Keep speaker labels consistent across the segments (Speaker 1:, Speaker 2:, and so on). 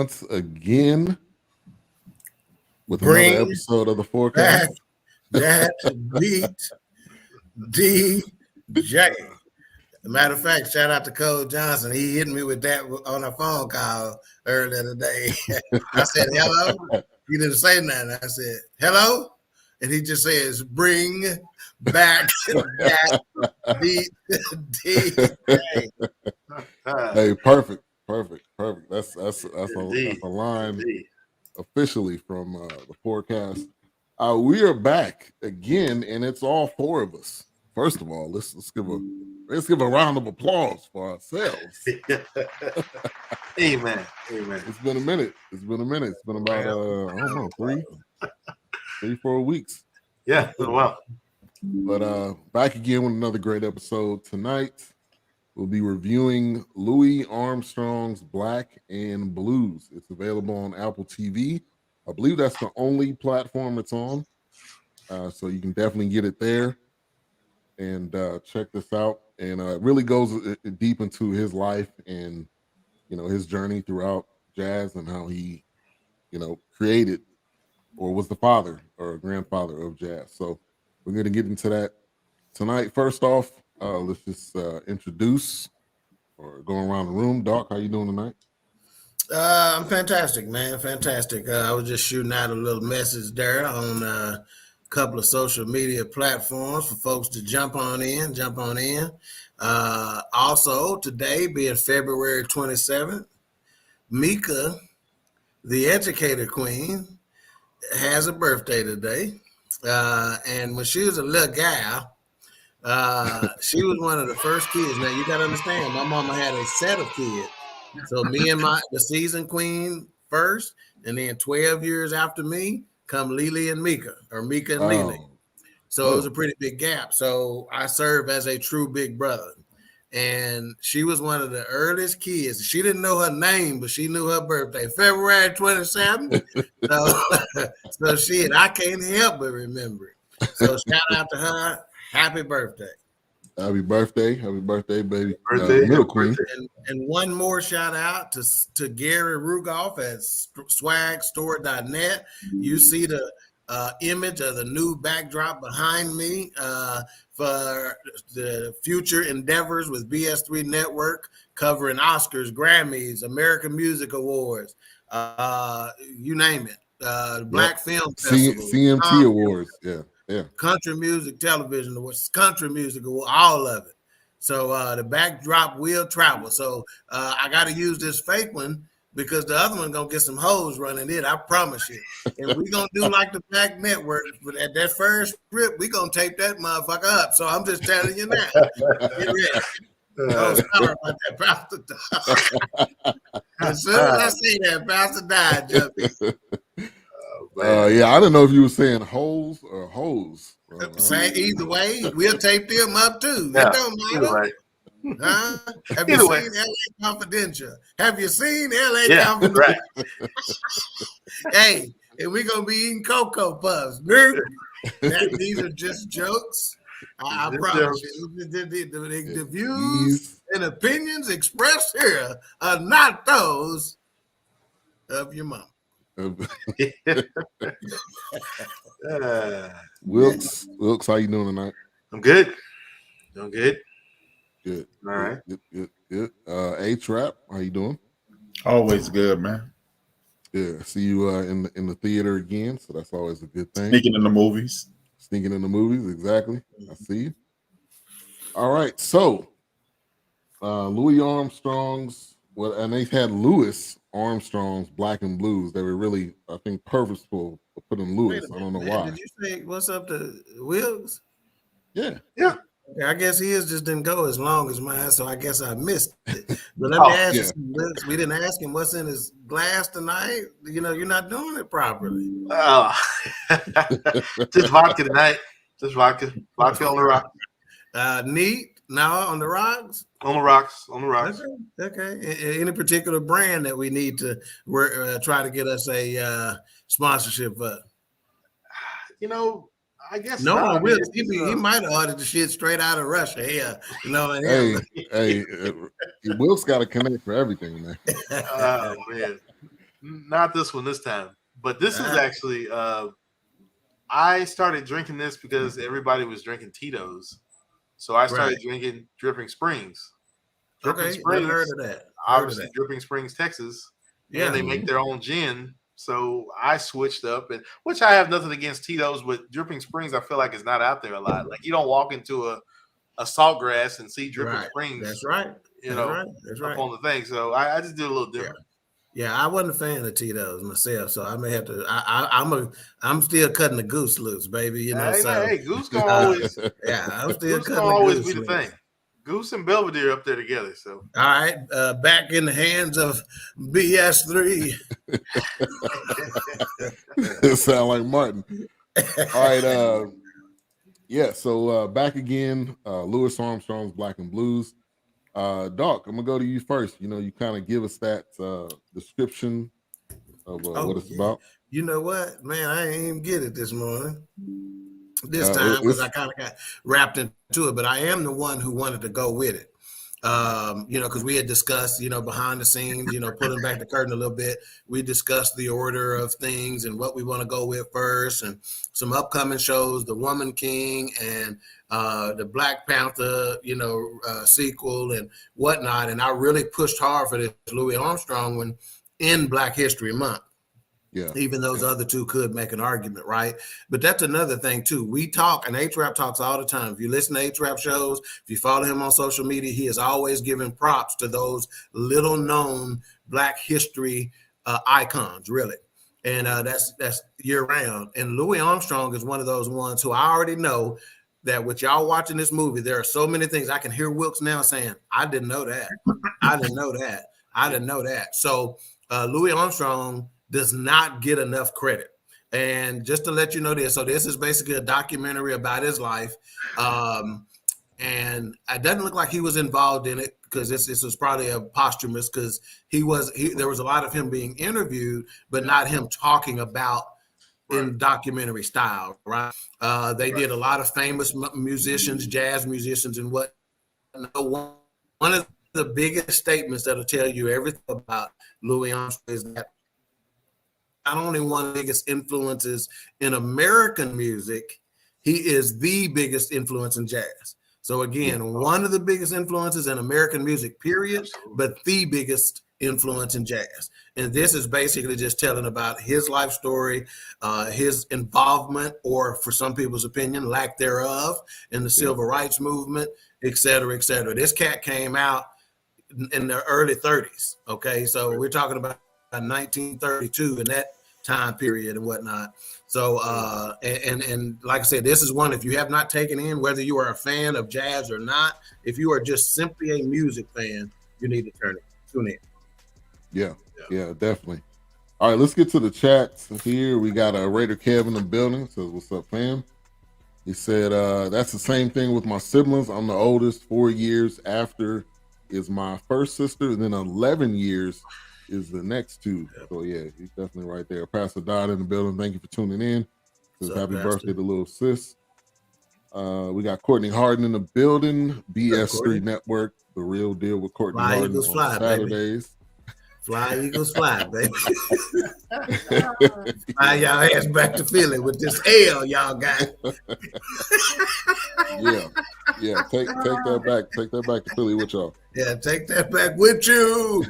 Speaker 1: once again with
Speaker 2: Bring
Speaker 1: another episode of the Fourcast.
Speaker 2: That beat DJ. Matter of fact, shout out to Cole Johnson. He hit me with that on a phone call earlier today. I said, hello. He didn't say nothing. I said, hello. And he just says, bring back that beat DJ.
Speaker 1: Hey, perfect. That's a line officially from the Fourcast. We are back again, and it's all four of us. First of all, let's give a round of applause for ourselves.
Speaker 3: Amen.
Speaker 1: It's been a minute. It's been about I don't know, 3-4 weeks.
Speaker 3: Yeah, it's been a while.
Speaker 1: But back again with another great episode tonight. We'll be reviewing Louis Armstrong's Black and Blues. It's available on Apple TV. I believe that's the only platform it's on. So you can definitely get it there and check this out. And it really goes deep into his life and, his journey throughout jazz and how he, created or was the father or grandfather of jazz. So we're going to get into that tonight. First off, let's just introduce or go around the room. Doc, how you doing tonight?
Speaker 2: I'm fantastic, man. Fantastic. I was just shooting out a little message there on a couple of social media platforms for folks to jump on in. Also, today being February 27th, Mika, the educator queen, has a birthday today. And when she was a little gal, she was one of the first kids. Now, you got to understand, my mama had a set of kids. So me and the season queen first, and then 12 years after me come Lily and Mika, or Mika and Lily. So it was a pretty big gap. So I serve as a true big brother. And she was one of the earliest kids. She didn't know her name, but she knew her birthday, February 27th. So I can't help but remember it. So shout out to her. Happy birthday.
Speaker 1: Happy birthday, baby.
Speaker 3: Middle
Speaker 1: queen.
Speaker 2: And one more shout out to Gary Rugoff at swagstore.net. You see the image of the new backdrop behind me for the future endeavors with BS3 Network, covering Oscars, Grammys, American Music Awards, you name it. Black Film Festival,
Speaker 1: CMT Awards, yeah.
Speaker 2: Country Music Television Awards, Country Music Awards, all of it. So the backdrop will travel. So I got to use this fake one because the other one gonna get some hoes running it. I promise you. And we gonna do like the Black Network. But at that first trip, we gonna tape that motherfucker up. So I'm just telling you now. Get ready. Oh, sorry about that, Pastor. As soon as I see that, Pastor died, jumping.
Speaker 1: Yeah, I didn't know if you were saying hoes or hoes.
Speaker 2: Say either way, we'll tape them up too.
Speaker 3: Yeah,
Speaker 2: It don't matter.
Speaker 3: right.
Speaker 2: Huh? Have you seen LA Confidential? Have you seen LA Confidential?
Speaker 3: Right.
Speaker 2: Hey, and we're gonna be eating Cocoa Puffs. These are just jokes. I promise you. The views and opinions expressed here are not those of your mom.
Speaker 1: Wilkes, how you doing tonight?
Speaker 3: I'm good. Doing good.
Speaker 1: Good.
Speaker 3: All right.
Speaker 1: Good. A-Trap, how you doing?
Speaker 4: Always good, man.
Speaker 1: Yeah, I see you in the theater again, so that's always a good thing.
Speaker 4: Sneaking in the movies,
Speaker 1: exactly. I see you. All right, so Louis Armstrong's, and they had Louis Armstrong's Black and Blues. They were really, I think, purposeful for putting Louis. I don't know why.
Speaker 2: Did you say what's up to Wilkes?
Speaker 1: Yeah.
Speaker 2: I guess his just didn't go as long as mine, so I guess I missed it. But let me ask you, we didn't ask him what's in his glass tonight. You're not doing it properly.
Speaker 3: Oh, just vodka tonight. Just vodka on the rock.
Speaker 2: Neat. No, on the rocks.
Speaker 3: On the rocks.
Speaker 2: Okay. Any particular brand that we need to try to get us a sponsorship for?
Speaker 3: I guess
Speaker 2: no. He might have ordered the shit straight out of Russia. Yeah,
Speaker 1: Hey, Wilkes got a connect for everything, man.
Speaker 3: Oh man. Not this one this time, but this is actually. I started drinking this because everybody was drinking Tito's, so I started drinking Dripping Springs. Dripping
Speaker 2: Okay,
Speaker 3: Springs,
Speaker 2: never heard of that.
Speaker 3: obviously Dripping Springs, Texas,
Speaker 2: Yeah.
Speaker 3: and they make their own gin. So I switched up, and which I have nothing against Tito's, but Dripping Springs I feel like is not out there a lot. Like you don't walk into a Saltgrass and see Dripping Springs.
Speaker 2: That's right.
Speaker 3: You
Speaker 2: That's
Speaker 3: know,
Speaker 2: right. That's right.
Speaker 3: up on the thing. So I just did a little different.
Speaker 2: Yeah, I wasn't a fan of Tito's myself, so I may have to. I'm still cutting the goose loose, baby. You know,
Speaker 3: Hey, Goose gonna always.
Speaker 2: Yeah, I'm still
Speaker 3: Goose
Speaker 2: cutting
Speaker 3: gonna
Speaker 2: the
Speaker 3: always
Speaker 2: goose
Speaker 3: be the
Speaker 2: loose.
Speaker 3: thing. Goose and Belvedere up there together. So
Speaker 2: all right, back in the hands of BS3.
Speaker 1: It sound like Martin. All right, yeah. So back again, Louis Armstrong's Black and Blues. Doc, I'm gonna go to you first. You know, you kind of give us that description of what it's about.
Speaker 2: You know what, man? I ain't even get it this morning. This time because I kind of got wrapped into it, but I am the one who wanted to go with it. You know, because we had discussed, you know, behind the scenes, you know, pulling back the curtain a little bit. We discussed the order of things and what we want to go with first, and some upcoming shows, The Woman King and the Black Panther, you know, sequel and whatnot. And I really pushed hard for this Louis Armstrong one in Black History Month.
Speaker 1: Yeah.
Speaker 2: Even those other two could make an argument, right? But that's another thing too. We talk, and H-Rap talks all the time. If you listen to H-Rap shows, if you follow him on social media, he is always giving props to those little known Black history icons, really. And that's year round. And Louis Armstrong is one of those ones who I already know that with y'all watching this movie, there are so many things. I can hear Wilkes now saying, I didn't know that. I didn't know that. I didn't know that. So Louis Armstrong does not get enough credit. And just to let you know this, so this is basically a documentary about his life. And it doesn't look like he was involved in it because this was probably a posthumous because there was a lot of him being interviewed, but not him talking about in documentary style, right? They did a lot of famous musicians, jazz musicians and what. One of the biggest statements that'll tell you everything about Louis Armstrong is that not only one of the biggest influences in American music, he is the biggest influence in jazz. So again, one of the biggest influences in American music, period, but the biggest influence in jazz. And this is basically just telling about his life story, his involvement, or for some people's opinion, lack thereof, in the civil rights movement, et cetera, et cetera. This cat came out in the early 30s. Okay, so we're talking about 1932 in that time period and whatnot. So and like I said, this is one, if you have not taken in, whether you are a fan of jazz or not, if you are just simply a music fan, you need to tune in.
Speaker 1: Yeah, definitely. All right, let's get to the chats here. We got Raider Kev in the building. Says, what's up, fam? He said, that's the same thing with my siblings. I'm the oldest. 4 years after is my first sister, and then 11 years is the next two. So yeah, he's definitely right there. Pastor Dodd in the building. Thank you for tuning in. Says happy birthday to little sis. We got Courtney Harden in the building. BS3 Network, the real deal with Courtney Harden on Saturdays.
Speaker 2: Fly Eagles fly, baby. Fly y'all ass back to Philly with this L y'all got.
Speaker 1: Yeah. Take that back. Take that back to Philly with y'all.
Speaker 2: Yeah, take that back with you.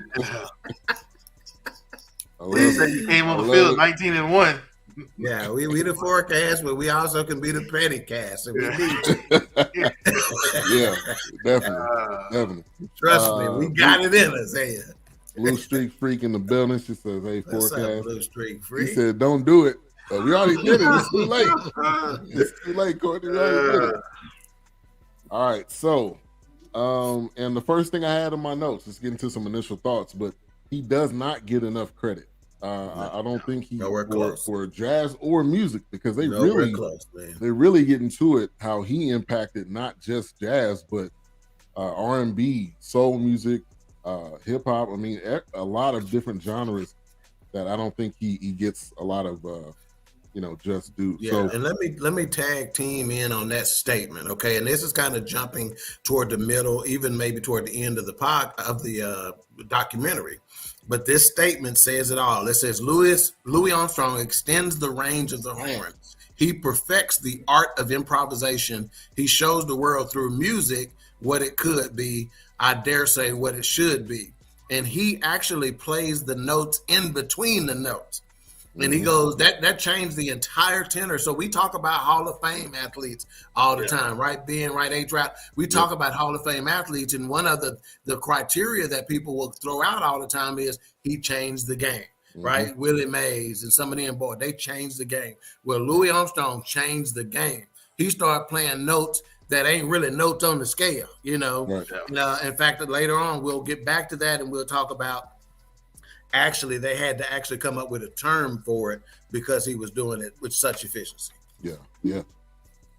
Speaker 3: You said you came on the field 19-1.
Speaker 2: Yeah, we the Fourcast, but we also can be the petty cast if we need to.
Speaker 1: Yeah, definitely.
Speaker 2: Trust me, we got it in us here.
Speaker 1: Blue Streak Freak in the building. She says, hey,
Speaker 2: What's
Speaker 1: Fourcast.
Speaker 2: up, Blue Streak Freak?
Speaker 1: He said, don't do it. We already did it. It's too late. It's too late, Courtney. We already did it. All right, so, and the first thing I had in my notes is getting to some initial thoughts, but he does not get enough credit. I don't think he for jazz or music, because they really get into it how he impacted not just jazz but R&B, soul music, hip hop. I mean, a lot of different genres that I don't think he gets a lot of just due.
Speaker 2: Yeah,
Speaker 1: so,
Speaker 2: and let me tag team in on that statement, okay? And this is kind of jumping toward the middle, even maybe toward the end of the documentary. But this statement says it all. It says Louis Armstrong extends the range of the horn. He perfects the art of improvisation. He shows the world through music what it could be, I dare say what it should be. And he actually plays the notes in between the notes. And he goes, that changed the entire tenor. So we talk about Hall of Fame athletes all the time, right? Being right, A-Trap. We talk about Hall of Fame athletes, and one of the criteria that people will throw out all the time is he changed the game, right? Willie Mays and some of them, boy, they changed the game. Well, Louis Armstrong changed the game. He started playing notes that ain't really notes on the scale, you know. Right. In fact, later on, we'll get back to that, and we'll talk about actually they had to actually come up with a term for it because he was doing it with such efficiency.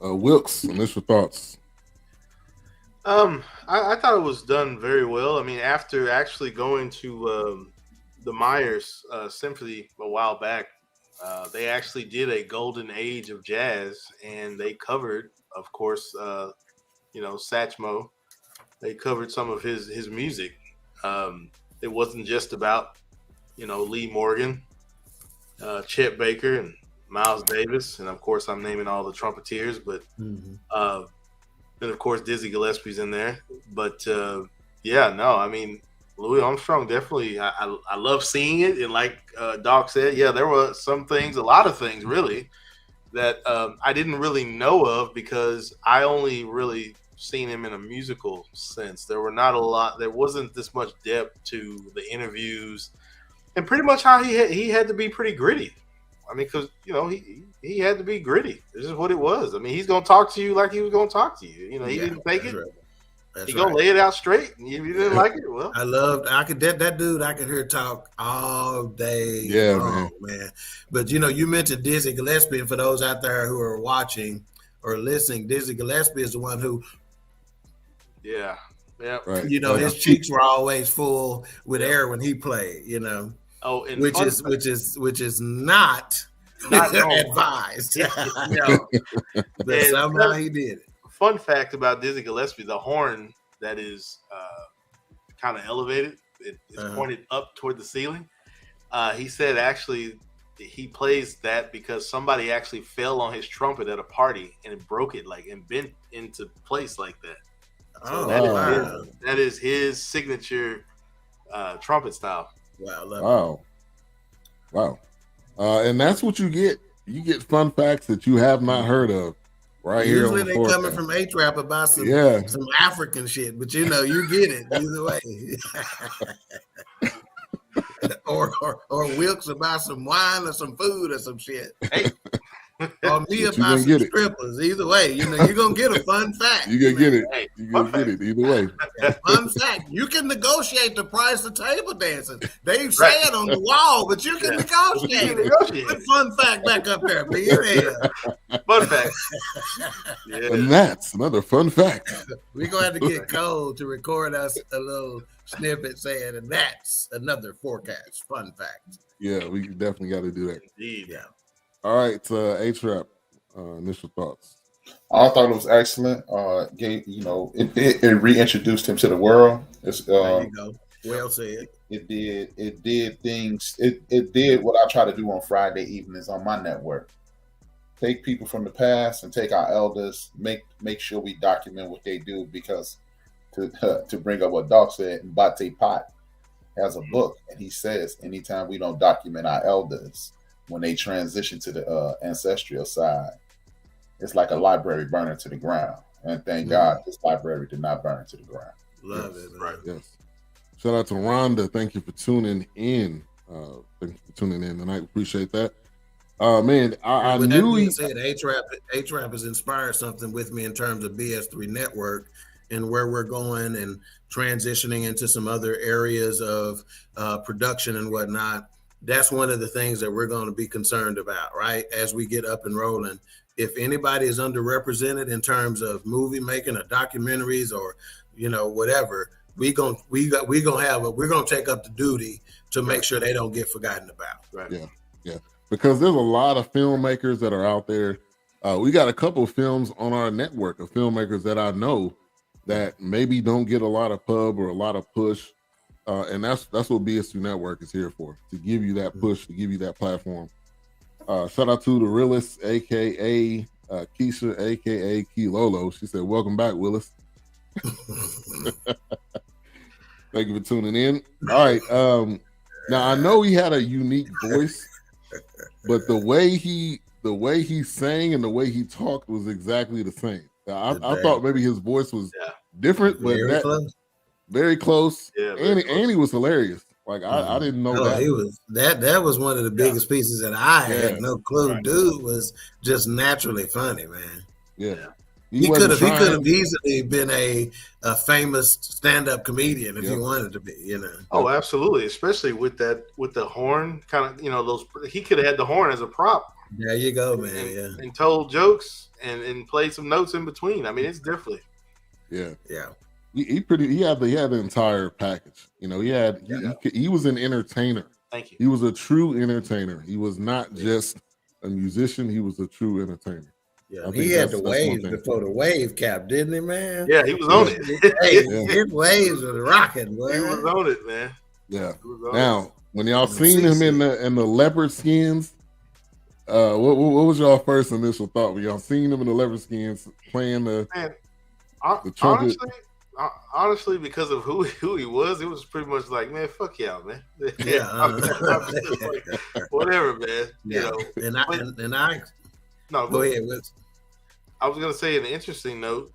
Speaker 1: Wilkes, initial thoughts?
Speaker 3: I thought it was done very well. I mean, after actually going to the Myers Symphony a while back, they actually did a golden age of jazz, and they covered, of course, Satchmo. They covered some of his music. It wasn't just about Lee Morgan, Chet Baker, and Miles Davis, and of course I'm naming all the trumpeters, but and of course Dizzy Gillespie's in there. But I mean Louis Armstrong definitely. I love seeing it, and like Doc said, there were a lot of things really that I didn't really know of because I only really seen him in a musical sense. There wasn't this much depth to the interviews. And pretty much how he had to be pretty gritty. I mean, because, he had to be gritty. This is what it was. I mean, he's going to talk to you like he was going to talk to you. He didn't take it. Right. He's going to lay it out straight. And if you didn't like it, well.
Speaker 2: That dude, I could hear talk all day long, man. But, you mentioned Dizzy Gillespie. And for those out there who are watching or listening, Dizzy Gillespie is the one who.
Speaker 3: Yeah. Yeah.
Speaker 1: Right.
Speaker 2: His cheeks were always full with air when he played,
Speaker 3: Oh, and
Speaker 2: which is not advised. But somehow he did it.
Speaker 3: Fun fact about Dizzy Gillespie: the horn that is kind of elevated, it's pointed up toward the ceiling. He said actually he plays that because somebody actually fell on his trumpet at a party and it broke it and bent into place like that. So that is his signature trumpet style.
Speaker 1: Wow. And that's what you get. You get fun facts that you have not heard of right here.
Speaker 2: Usually they coming from A-Trap about some African shit, but you get it either way. or Wilkes about some wine or some food or some shit. Hey. Or me about some strippers. Either way, you're gonna get a fun fact.
Speaker 1: You're gonna get it. You're gonna get it either way.
Speaker 2: Fun fact. You can negotiate the price of table dancing. They say it on the wall, but you can negotiate it. Put fun fact back up there, man.
Speaker 3: Fun fact.
Speaker 1: And that's another fun fact.
Speaker 2: We're gonna have to get Cole to record us a little snippet saying, and that's another Fourcast fun fact.
Speaker 1: Yeah, we definitely got to do that.
Speaker 3: Indeed.
Speaker 2: Yeah.
Speaker 1: All right, A-Trap, initial thoughts.
Speaker 4: I thought it was excellent. It reintroduced him to the world.
Speaker 2: There you go. Well said.
Speaker 4: It did things. It did what I try to do on Friday evenings on my network. Take people from the past and take our elders. Make sure we document what they do, because to bring up what Doc said, Mbate Pot has a book, and he says anytime we don't document our elders when they transition to the ancestral side, it's like a library burning to the ground. And thank God this library did not burn to the ground.
Speaker 2: Love it.
Speaker 3: Right.
Speaker 1: Yes. Shout out to Rhonda. Thank you for tuning in. Tonight. Appreciate that. Man, I knew he
Speaker 2: said A-Trap has inspired something with me in terms of BS3 Network and where we're going and transitioning into some other areas of production and whatnot. That's one of the things that we're going to be concerned about, right? As we get up and rolling. If anybody is underrepresented in terms of movie making or documentaries or, whatever, we're gonna take up the duty to make sure they don't get forgotten about.
Speaker 3: Right.
Speaker 1: Yeah. Because there's a lot of filmmakers that are out there. We got a couple of films on our network of filmmakers that I know that maybe don't get a lot of pub or a lot of push. And that's what BSU Network is here for, to give you that push, to give you that platform. Shout out to the realist, aka Keisha, aka Kilolo. She said, "Welcome back, Willis." Thank you for tuning in. All right. Now I know he had a unique voice, but the way he sang and the way he talked was exactly the same. I thought maybe his voice was different, but very close.
Speaker 3: Yeah,
Speaker 1: and he was hilarious. Like I didn't know that.
Speaker 2: He was that was one of the biggest pieces that I had no clue. Right. Dude was just naturally funny, man.
Speaker 1: Yeah.
Speaker 2: He could have easily been a famous stand-up comedian if he wanted to be, you know.
Speaker 3: Oh, absolutely, especially with the horn kind of, you know, those. He could have had the horn as a prop.
Speaker 2: There you go, man.
Speaker 3: And told jokes and played some notes in between. I mean, it's definitely.
Speaker 1: Yeah.
Speaker 2: Yeah.
Speaker 1: He had the entire package. You know, he was an entertainer.
Speaker 3: Thank you.
Speaker 1: He was a true entertainer. He was not just a musician. He was a true entertainer.
Speaker 2: Yeah, he had the waves before the wave cap, didn't he, man?
Speaker 3: Yeah, he was on it.
Speaker 2: His waves was rocking, man.
Speaker 3: He was on it, man.
Speaker 1: Yeah. Now, when y'all seen him in the leopard skins, what was y'all first initial thought when y'all seen him in the leopard skins playing the trumpet?
Speaker 3: Honestly, because of who he was, it was pretty much like, man, fuck y'all, man.
Speaker 2: Yeah,
Speaker 3: I'm just like, whatever, man.
Speaker 2: Yeah.
Speaker 3: You know,
Speaker 2: no, go ahead.
Speaker 3: I was gonna say, an interesting note.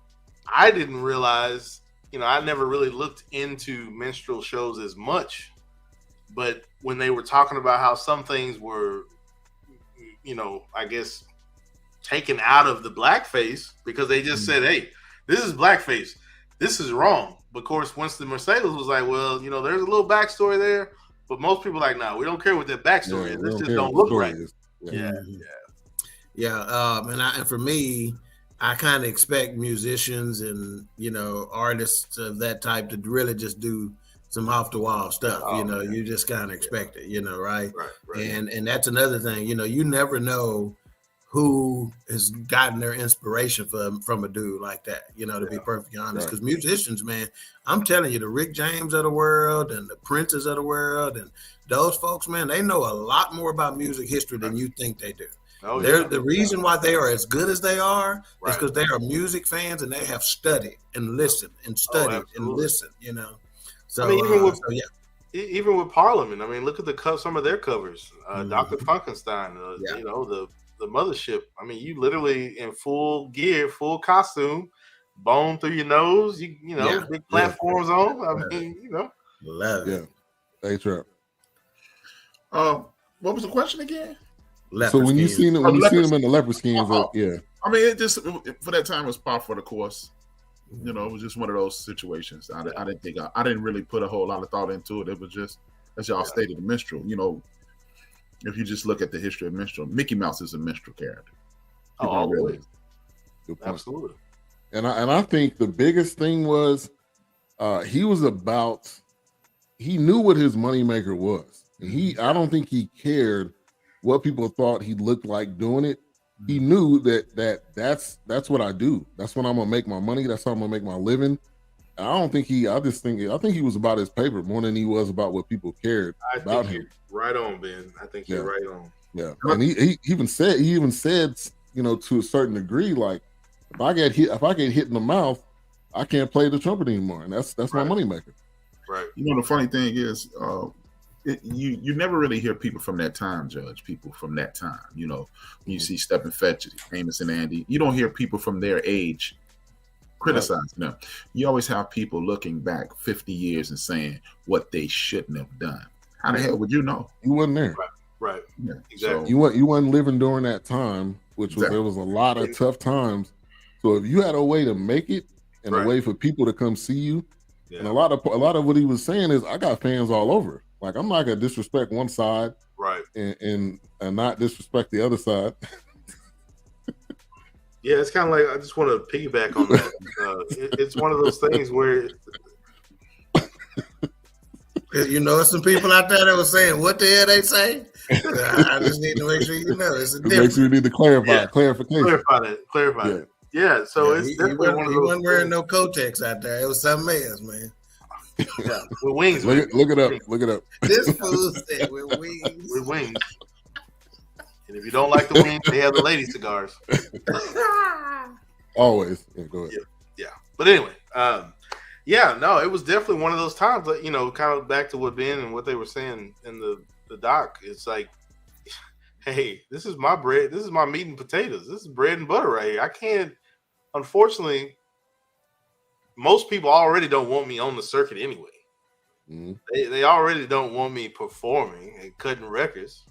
Speaker 3: I didn't realize, you know, I never really looked into minstrel shows as much, but when they were talking about how some things were, you know, I guess taken out of the blackface because they just said, "Hey, this is blackface. This is wrong." But of course, once the Mercedes was like, "Well, you know, there's a little backstory there," but most people are like, "No, we don't care what that backstory is. This just don't look right."
Speaker 2: And for me, I kind of expect musicians and, you know, artists of that type to really just do some off the wall stuff. You know, you just kind of expect it, you know, right? And that's another thing, you know, you never know who has gotten their inspiration from a dude like that, you know, to be perfectly honest. Because musicians, man, I'm telling you, the Rick James of the world and the Princes of the world and those folks, man, they know a lot more about music history than you think they do. The reason why they are as good as they are is because they are music fans and they have studied and listened and studied and listened, you know. So,
Speaker 3: I mean, even with Parliament, I mean, look at some of their covers. Dr. Funkenstein, you know, the Mothership. I mean, you literally in full gear, full costume, bone through your nose, you know, big platforms on. I mean, you know.
Speaker 2: Love it.
Speaker 1: Yeah. Hey, Trap.
Speaker 5: What was the question again?
Speaker 1: So when you seen him in the leopard skins,
Speaker 5: I mean, it just for that time it was par for the course. You know, it was just one of those situations. I didn't really put a whole lot of thought into it. It was just, as y'all stated, the minstrel. You know, if you just look at the history of minstrel, Mickey Mouse is a minstrel character.
Speaker 3: Really. Absolutely.
Speaker 1: And I think the biggest thing was he knew what his moneymaker was. And I don't think he cared what people thought he looked like doing it. He knew that's what I do. That's when I'm gonna make my money. That's how I'm gonna make my living. I think he was about his paper more than he was about what people cared about him.
Speaker 3: Right on, Ben. I think you're right on.
Speaker 1: Yeah, and he even said, you know, to a certain degree, like if I get hit in the mouth, I can't play the trumpet anymore, and that's my moneymaker.
Speaker 3: Right.
Speaker 5: You know, the funny thing is, you never really hear people from that time judge people from that time. You know, you see Step and Fetch, Amos and Andy. You don't hear people from their age criticizing them. You always have people looking back 50 years and saying what they shouldn't have done. How the hell would you know?
Speaker 1: You wasn't there.
Speaker 3: Right.
Speaker 5: Yeah.
Speaker 3: Exactly.
Speaker 1: You wasn't living during that time, which was there was a lot of tough times. So if you had a way to make it and a way for people to come see you, and a lot of what he was saying is, I got fans all over. Like, I'm not gonna disrespect one side,
Speaker 3: right,
Speaker 1: and not disrespect the other side.
Speaker 3: Yeah, it's kind of like, I just want to piggyback on that. It's one of those things where,
Speaker 2: you know, some people out there that were saying, "What the hell they say?" I just need to make sure you know it's a difference.
Speaker 1: Makes you need to clarify, clarification,
Speaker 3: clarify that. Yeah, so it's definitely one of those.
Speaker 2: He wasn't wearing no Kotex out there. It was something else, man.
Speaker 3: Yeah, with wings.
Speaker 1: Look it up. Look it up.
Speaker 2: This fool said with wings.
Speaker 3: With wings. And if you don't like the wings, they have the lady cigars.
Speaker 1: Always. Yeah, go ahead.
Speaker 3: Yeah. But anyway, it was definitely one of those times that, kind of back to what Ben and what they were saying in the doc. It's like, hey, this is my bread. This is my meat and potatoes. This is bread and butter right here. I can't, unfortunately, most people already don't want me on the circuit anyway. Mm-hmm. They already don't want me performing and cutting records.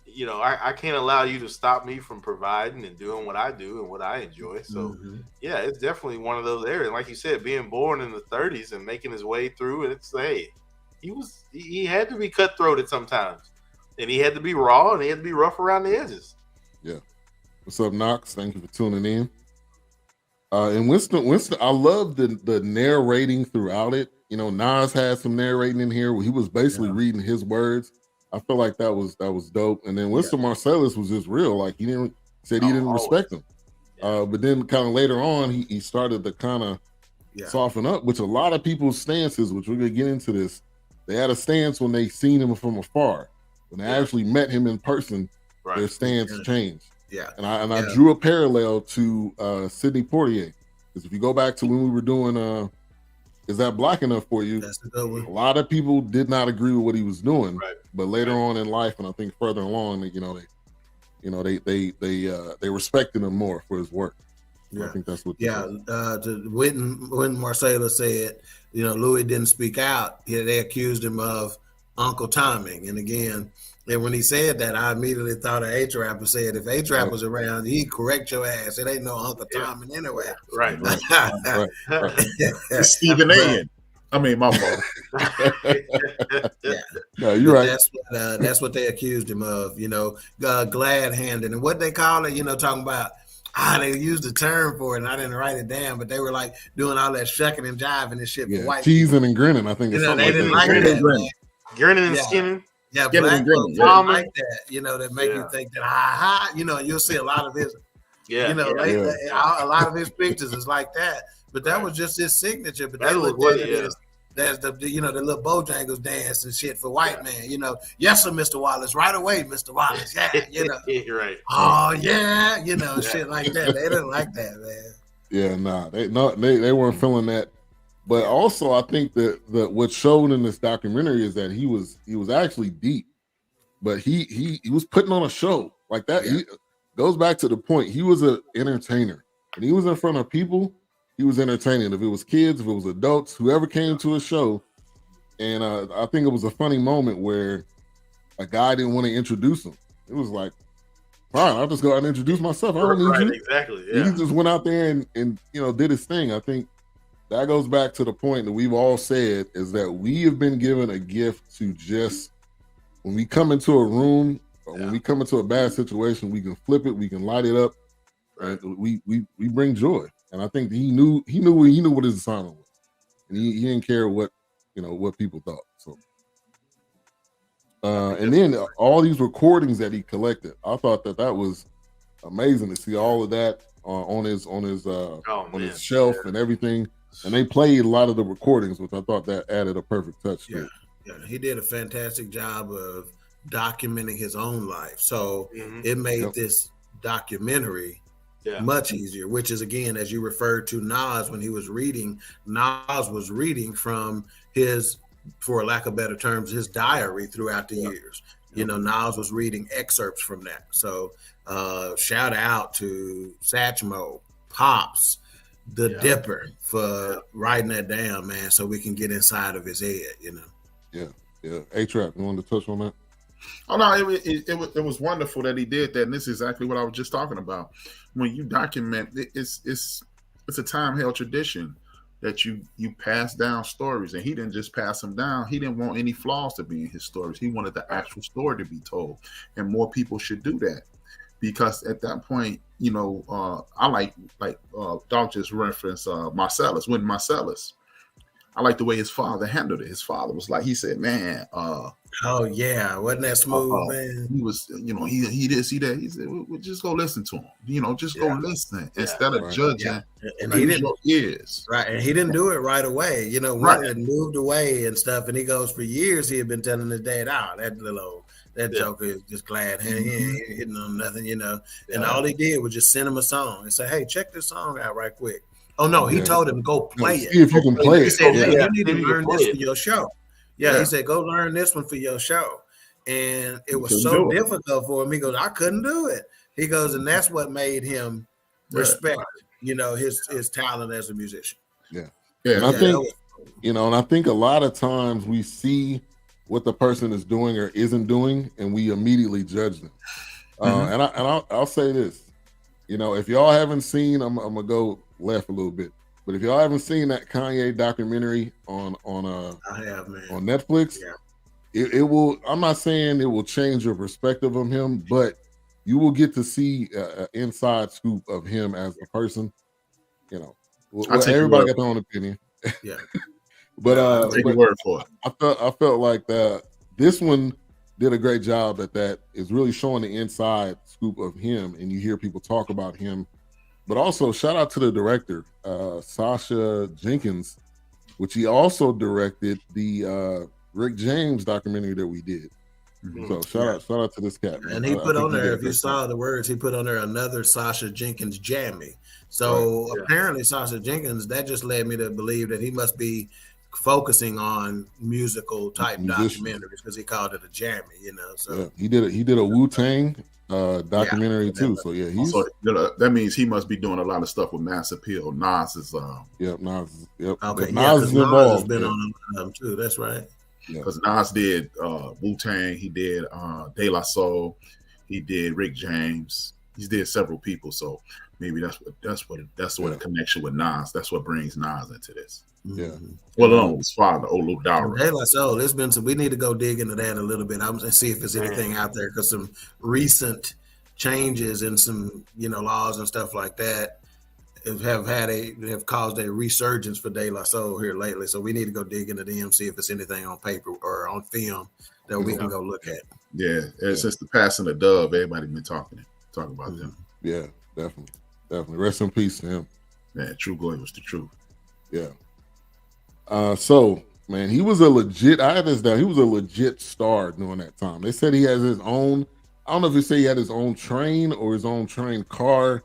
Speaker 3: I can't allow you to stop me from providing and doing what I do and what I enjoy. So, yeah, it's definitely one of those areas. Like you said, being born in the 30s and making his way through, and it's, hey, he had to be cutthroated sometimes. And he had to be raw and he had to be rough around the edges.
Speaker 1: Yeah. What's up, Knox? Thank you for tuning in. And Winston, I love the narrating throughout it. Nas had some narrating in here where he was basically reading his words. I feel like that was dope. And then Winston Marsalis was just real. Like he didn't respect him. But then kind of later on, he started to kind of soften up, which a lot of people's stances, which we're gonna get into this, they had a stance when they seen him from afar. When they actually met him in person, their stance changed.
Speaker 2: Yeah.
Speaker 1: And I drew a parallel to Sidney Poitier. Because if you go back to when we were doing Is That Black Enough For You?
Speaker 2: That's a good one.
Speaker 1: A lot of people did not agree with what he was doing. Right. But later on in life, and I think further along, they respected him more for his work. So I think that's what.
Speaker 2: When Marcella said, Louis didn't speak out, they accused him of Uncle Tommy. And again, and when he said that, I immediately thought of A-Trap and said, if A-Trap was around, he'd correct your ass. It ain't no Uncle Tommy anyway.
Speaker 3: Right.
Speaker 5: It's Stephen A. I mean, my fault.
Speaker 1: No, you're right.
Speaker 2: That's what they accused him of, glad handing. And what they call it, talking about, they used the term for it, and I didn't write it down, but they were like doing all that shucking and jiving and shit for white
Speaker 1: cheesing people. And grinning, I think.
Speaker 2: They didn't like that.
Speaker 3: Grinning and skinning.
Speaker 2: Yeah, black folks don't like that, that make you think that, you'll see a lot of his, a lot of his pictures is like that. But that was just his signature. But they looked at it as that's the little Bojangles dance and shit for white man. Yes, sir, Mr. Wallace. Right away, Mr. Wallace. Yeah,
Speaker 3: You're right.
Speaker 2: Oh yeah, shit like that. They didn't like that, man.
Speaker 1: Yeah, they weren't feeling that. But also, I think that what's shown in this documentary is that he was actually deep, but he was putting on a show like that. He goes back to the point. He was an entertainer, and he was in front of people. He was entertaining. If it was kids, if it was adults, whoever came to a show. And I think it was a funny moment where a guy didn't want to introduce him. It was like, fine, I'll just go out and introduce myself. I don't need you.
Speaker 3: Exactly. Yeah.
Speaker 1: He just went out there and did his thing. I think that goes back to the point that we've all said is that we have been given a gift to just, when we come into a room or when we come into a bad situation, we can flip it, we can light it up, and we bring joy. And I think he knew what his assignment was, and he didn't care what people thought. So, and then all these recordings that he collected, I thought that was amazing to see all of that on his shelf and everything. And they played a lot of the recordings, which I thought that added a perfect touch to it.
Speaker 2: Yeah, he did a fantastic job of documenting his own life. So it made this documentary much easier, which is, again, as you referred to Nas when he was reading, Nas was reading from his, for lack of better terms, his diary throughout the years. Nas was reading excerpts from that. So shout out to Satchmo, Pops, the Dipper for writing that down, man, so we can get inside of his head,
Speaker 1: Yeah. A-Trap, you wanted to touch on that?
Speaker 5: Oh no, it was wonderful that he did that, and this is exactly what I was just talking about. When you document, it's a time-held tradition that you pass down stories, and he didn't just pass them down. He didn't want any flaws to be in his stories. He wanted the actual story to be told, and more people should do that, because at that point, I like Doc just referenced Marcellus. When Marcellus, I like the way his father handled it. His father was like, he said, man,
Speaker 2: oh yeah, wasn't that smooth, man?
Speaker 5: He was, he did see that. He said, well, just go listen to him. Just go listen instead of judging.
Speaker 2: And he didn't.
Speaker 5: Your ears.
Speaker 2: Right, and he didn't do it right away. One had moved away and stuff, and he goes for years. He had been telling his dad, that joker is just glad he ain't hitting on nothing, And all he did was just send him a song and say, hey, check this song out right quick. Oh no, he told him to go play it.
Speaker 1: See if you can play it.
Speaker 2: He said, hey, you need to learn this for your show. Yeah, he said, go learn this one for your show. And it was so difficult for him. He goes, I couldn't do it. He goes, and that's what made him respect, his talent as a musician.
Speaker 1: Yeah. And I think, and I think a lot of times we see what the person is doing or isn't doing, and we immediately judge them. And I'll say this, if y'all haven't seen, I'm gonna go left a little bit, but if y'all haven't seen that Kanye documentary on Netflix, it will. I'm not saying it will change your perspective of him, but you will get to see an inside scoop of him as a person. Everybody got their own opinion.
Speaker 2: Yeah.
Speaker 5: But take your word for it.
Speaker 1: I felt like this one did a great job at that. It's really showing the inside scoop of him, and you hear people talk about him. But also, shout out to the director, Sasha Jenkins, which he also directed the Rick James documentary that we did. So shout out to this cat, man.
Speaker 2: And he put on there, if you saw the words, he put on there another Sasha Jenkins jammy. So apparently Sasha Jenkins, that just led me to believe that he must be focusing on musical type documentaries, because he called it a jammy, So
Speaker 1: he did a Wu-Tang documentary too. So he's
Speaker 5: that means he must be doing a lot of stuff with Mass Appeal. Nas is
Speaker 1: Nas.
Speaker 2: Okay,
Speaker 1: Nas is involved.
Speaker 2: Has been on them too. That's right.
Speaker 5: Because Nas did Wu-Tang, he did De La Soul, he did Rick James, he did several people. So maybe that's what the connection with Nas. That's what brings Nas into this.
Speaker 1: Yeah.
Speaker 5: Well, his father, Olu Dara.
Speaker 2: De La Soul. There's been we need to go dig into that a little bit. I'm gonna see if there's anything out there, because some recent changes and some laws and stuff like that have caused a resurgence for De La Soul here lately. So we need to go dig into them, see if there's anything on paper or on film that we can go look at.
Speaker 5: Yeah, since the passing of Dove, everybody been talking about them.
Speaker 1: Yeah, definitely. Rest in peace to him.
Speaker 5: Man, True Glory was the truth.
Speaker 1: Yeah. So man, he was a legit. I had this down. He was a legit star during that time. They said he has his own. I don't know if he said he had his own train or his own train car.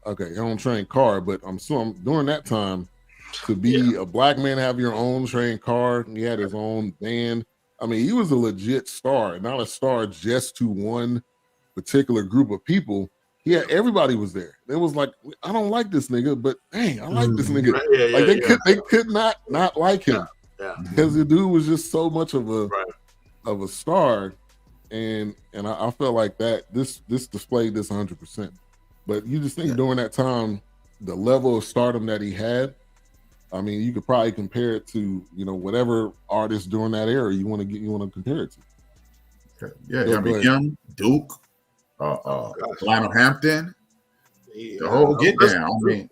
Speaker 1: Okay, own train car. But I'm during that time, to be a black man, have your own train car. He had his own band. I mean, he was a legit star, not a star just to one particular group of people. Yeah, everybody was there. It was like, I don't like this nigga, but dang, I like this nigga. They could not like him. Because the dude was just so much of a star, and I felt like that this displayed this 100%. But you just think during that time, the level of stardom that he had, I mean, you could probably compare it to whatever artist during that era you want to compare it to.
Speaker 5: Yeah, I mean him, Duke. Lionel Hampton, the whole get down. I mean,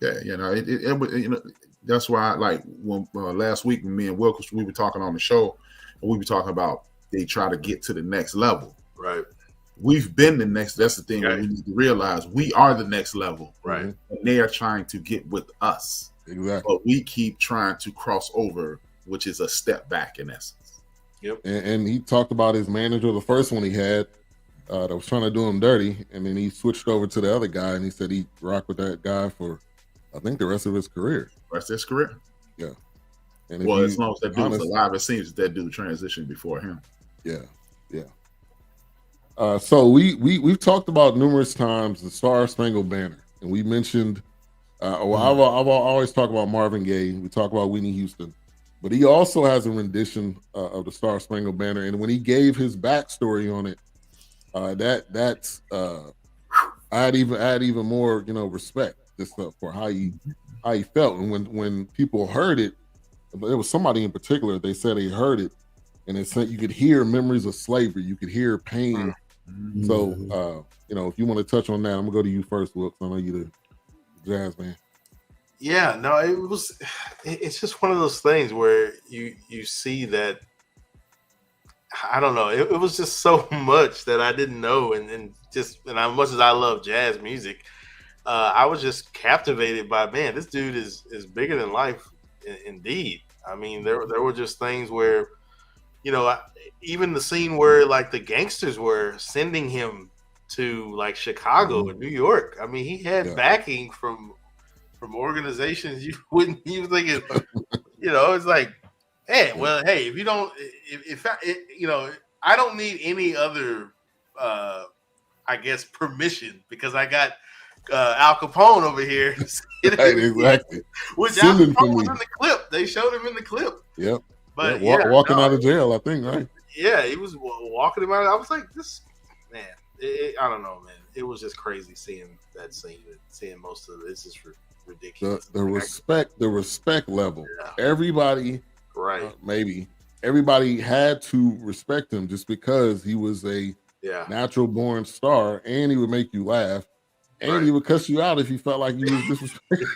Speaker 5: it that's why, like, when last week when me and Wilkes, we were talking on the show, and we were talking about they try to get to the next level.
Speaker 3: Right.
Speaker 5: We've been the next. That's the thing that we need to realize. We are the next level.
Speaker 3: Right.
Speaker 5: And they are trying to get with us.
Speaker 1: Exactly.
Speaker 5: But we keep trying to cross over, which is a step back in essence.
Speaker 3: Yep.
Speaker 1: And he talked about his manager, the first one he had, that was trying to do him dirty, and then he switched over to the other guy, and he said he rocked with that guy for, I think, the rest of his career.
Speaker 5: Rest of his career?
Speaker 1: Yeah. And
Speaker 5: as long as that dude was alive, it seems that dude transitioned before him.
Speaker 1: Yeah. So we've talked about numerous times the Star Spangled Banner, and we mentioned, I've always talked about Marvin Gaye. We talk about Whitney Houston, but he also has a rendition of the Star Spangled Banner, and when he gave his backstory on it, that's I had even more respect for how he felt, and when people heard it, there was somebody in particular, they said they heard it, and it said you could hear memories of slavery, you could hear pain. So if you want to touch on that, I'm gonna go to you first, Wilkes. I know you the jazz man.
Speaker 3: Yeah, no, it's just one of those things where you see that, I don't know, it was just so much that I didn't know, and as much as I love jazz music, I was just captivated by, man, this dude is bigger than life, indeed. I mean, there were just things where, even the scene where like the gangsters were sending him to like Chicago and New York. I mean, he had backing from organizations you wouldn't even think it. It's like, hey, well, hey, if you don't, I don't need any other, I guess, permission, because I got Al Capone over here.
Speaker 1: Right, exactly.
Speaker 3: Which Al Capone was in the clip. They showed him in the clip.
Speaker 1: Yep.
Speaker 3: But
Speaker 1: walking out of jail, I think, right?
Speaker 3: Yeah, he was walking him out. I was like, this man. I don't know, man. It was just crazy seeing that scene, seeing most of it. It's just ridiculous.
Speaker 1: The respect level. Yeah. Everybody,
Speaker 3: right?
Speaker 1: Maybe everybody had to respect him just because he was a natural born star, and he would make you laugh, and he would cuss you out if you felt like you was disrespectful.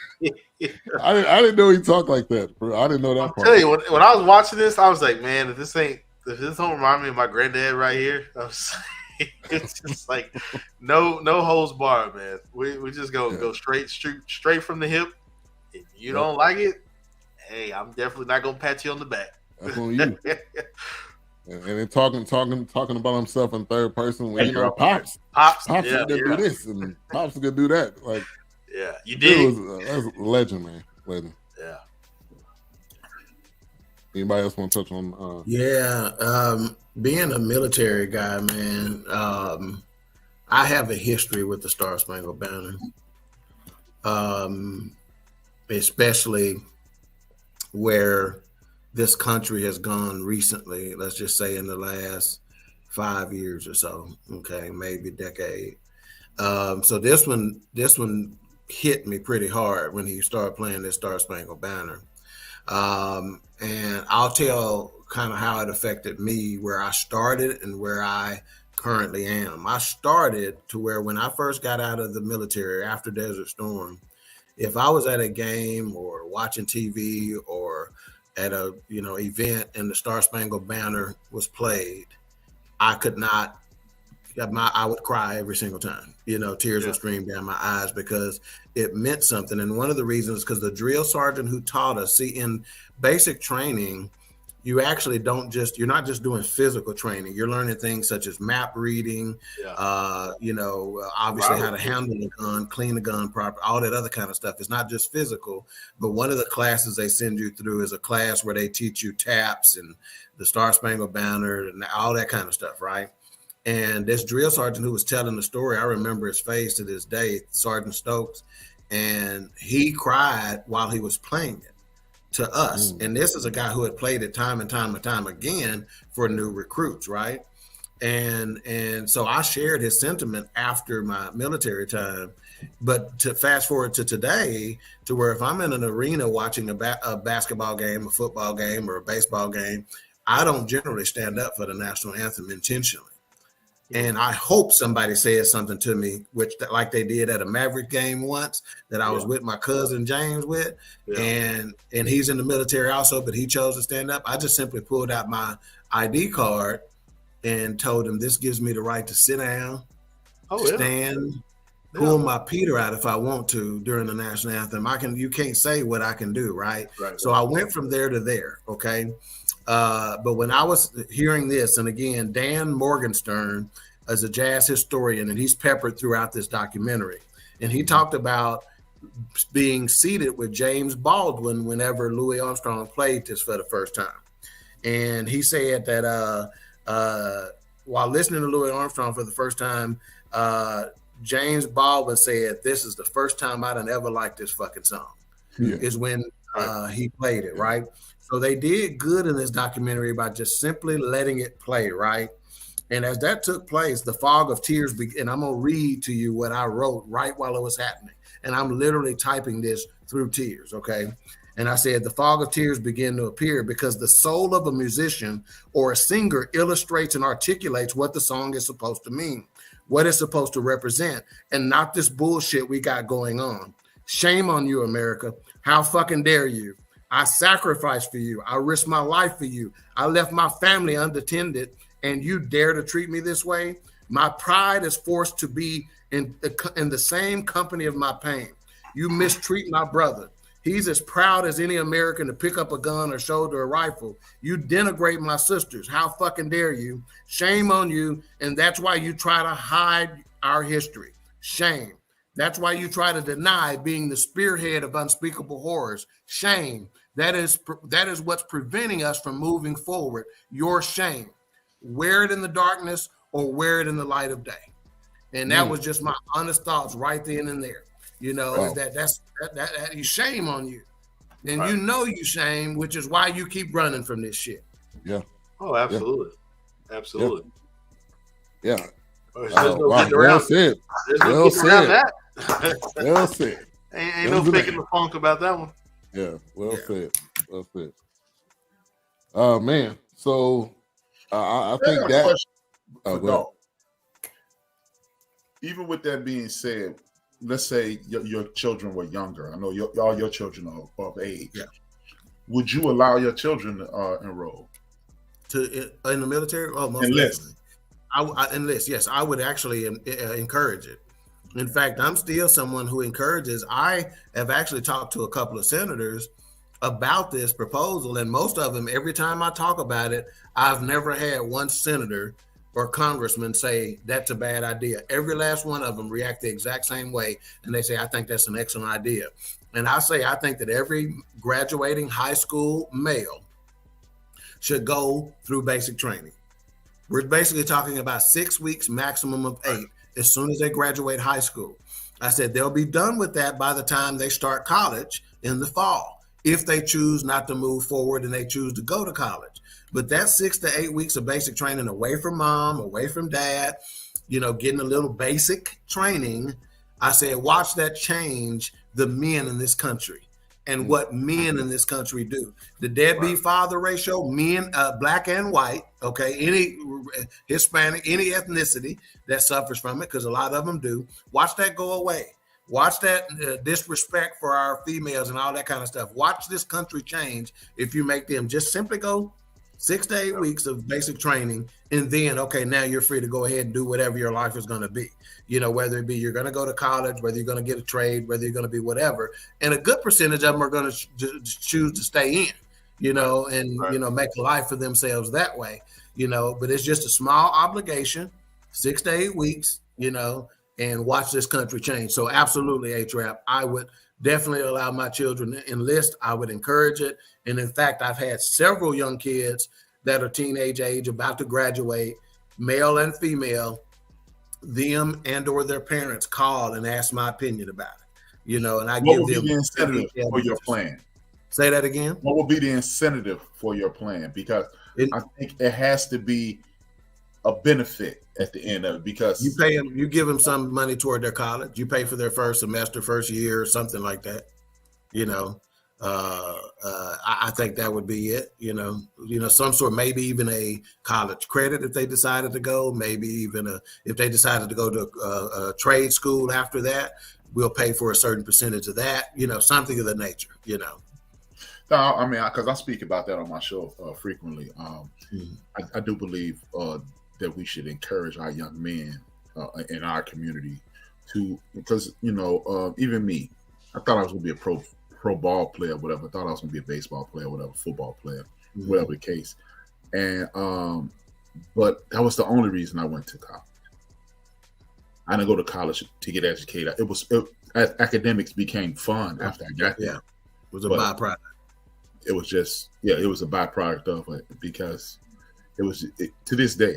Speaker 1: I didn't know he talked like that, bro. I didn't know that part.
Speaker 3: Tell you, when I was watching this, I was like, man, if this don't remind me of my granddad right here, I was it's just like no holds barred, man. We just go straight from the hip. If you don't like it, hey, I'm definitely not gonna pat you on the back.
Speaker 1: That's on you. And then talking about himself in third person when Pops is gonna do this and Pops is gonna do that. Like,
Speaker 3: you did.
Speaker 1: That's a legend, man. Legend.
Speaker 3: Yeah.
Speaker 1: Anybody else want to touch on?
Speaker 2: Being a military guy, man, I have a history with the Star Spangled Banner, especially where this country has gone recently. Let's just say in the last 5 years or so, okay, maybe a decade. So this one hit me pretty hard when he started playing this Star Spangled Banner. And I'll tell kind of how it affected me, where I started and where I currently am. I started to where when I first got out of the military after Desert Storm, if I was at a game or watching TV or at a event and the Star Spangled Banner was played, I could not. I would cry every single time. Tears would stream down my eyes because it meant something. And one of the reasons is because the drill sergeant who taught us, in basic training, you actually you're not just doing physical training. You're learning things such as map reading, obviously how to handle the gun, clean the gun properly, all that other kind of stuff. It's not just physical, but one of the classes they send you through is a class where they teach you taps and the Star Spangled Banner and all that kind of stuff, right? And this drill sergeant who was telling the story, I remember his face to this day, Sergeant Stokes, and he cried while he was playing it to us. And this is a guy who had played it time and time again for new recruits, right? And so I shared his sentiment after my military time. But to fast forward to today, to where if I'm in an arena watching a basketball game, a football game, or a baseball game, I don't generally stand up for the national anthem intentionally. And I hope somebody says something to me, which like they did at a Maverick game once that I was with my cousin James with, and he's in the military also, but he chose to stand up. I just simply pulled out my ID card and told him, this gives me the right to sit down, stand, pull my Peter out if I want to during the national anthem. You can't say what I can do, right? So I went from there to there, okay? But when I was hearing this, and again, Dan Morgenstern is a jazz historian, and he's peppered throughout this documentary. And he talked about being seated with James Baldwin whenever Louis Armstrong played this for the first time. And he said that while listening to Louis Armstrong for the first time, James Baldwin said, this is the first time I done ever liked this fucking song, is when he played it, right? So they did good in this documentary by just simply letting it play, right? And as that took place, the fog of tears and I'm going to read to you what I wrote right while it was happening. And I'm literally typing this through tears, okay? And I said, the fog of tears began to appear because the soul of a musician or a singer illustrates and articulates what the song is supposed to mean, what it's supposed to represent, and not this bullshit we got going on. Shame on you, America. How fucking dare you? I sacrificed for you. I risked my life for you. I left my family unattended, and you dare to treat me this way? My pride is forced to be in the same company of my pain. You mistreat my brother. He's as proud as any American to pick up a gun or shoulder a rifle. You denigrate my sisters. How fucking dare you? Shame on you. And that's why you try to hide our history. Shame. That's why you try to deny being the spearhead of unspeakable horrors. Shame. That is what's preventing us from moving forward. Your shame. Wear it in the darkness or wear it in the light of day. And that was just my honest thoughts right then and there. You know, that's you shame on you. And you know you shame, which is why you keep running from this shit.
Speaker 1: Yeah.
Speaker 3: Oh, absolutely. Yeah. Absolutely.
Speaker 1: Yeah.
Speaker 3: Well
Speaker 1: said.
Speaker 3: Well said.
Speaker 1: Well said.
Speaker 3: Ain't no faking the funk about that one.
Speaker 1: Yeah. Well said. Well said. Man. So I think that.
Speaker 5: No. Even with that being said, let's say your children were younger. I know all your children are of age.
Speaker 2: Yeah.
Speaker 5: Would you allow your children to enroll
Speaker 2: in the military? Oh, most definitely. I enlist. Yes, I would actually encourage it. In fact, I'm still someone who encourages. I have actually talked to a couple of senators about this proposal, and most of them, every time I talk about it, I've never had one senator or congressman say that's a bad idea. Every last one of them react the exact same way, and they say, I think that's an excellent idea. And I say, I think that every graduating high school male should go through basic training. We're basically talking about 6 weeks, maximum of 8, as soon as they graduate high school. I said they'll be done with that by the time they start college in the fall, if they choose not to move forward and they choose to go to college. But that 6 to 8 weeks of basic training away from mom, away from dad, getting a little basic training, I said, watch that change the men in this country and what men in this country do. The deadbeat father ratio, men, black and white, okay, any Hispanic, any ethnicity that suffers from it, because a lot of them do, watch that go away. Watch that disrespect for our females and all that kind of stuff. Watch this country change if you make them just simply go 6 to 8 weeks of basic training, and then, okay, now you're free to go ahead and do whatever your life is going to be. Whether it be you're going to go to college, whether you're going to get a trade, whether you're going to be whatever. And a good percentage of them are going to choose to stay in, and, make a life for themselves that way, But it's just a small obligation, 6 to 8 weeks, and watch this country change. So absolutely, A-Trap, I would definitely allow my children to enlist. I would encourage it. And in fact, I've had several young kids that are teenage age, about to graduate, male and female, them and or their parents called and asked my opinion about it. And I give them
Speaker 5: the incentive for your plan.
Speaker 2: Say that again.
Speaker 5: What will be the incentive for your plan? Because I think it has to be a benefit at the end of it, because
Speaker 2: you pay them, you give them some money toward their college, you pay for their first semester, first year, or something like that. I think that would be it. Some sort, maybe even a college credit if they decided to go, maybe even if they decided to go to a trade school after that, we'll pay for a certain percentage of that, something of the nature,
Speaker 5: No, I mean, because I speak about that on my show frequently. I do believe that we should encourage our young men in our community to, because, even me, I thought I was going to be a pro ball player, whatever. I thought I was going to be a baseball player, whatever, football player, whatever the case. And, but that was the only reason I went to college. I didn't go to college to get educated. Academics became fun after I got there.
Speaker 2: Yeah, it was a byproduct.
Speaker 5: It was just, it was a byproduct of it, because to this day,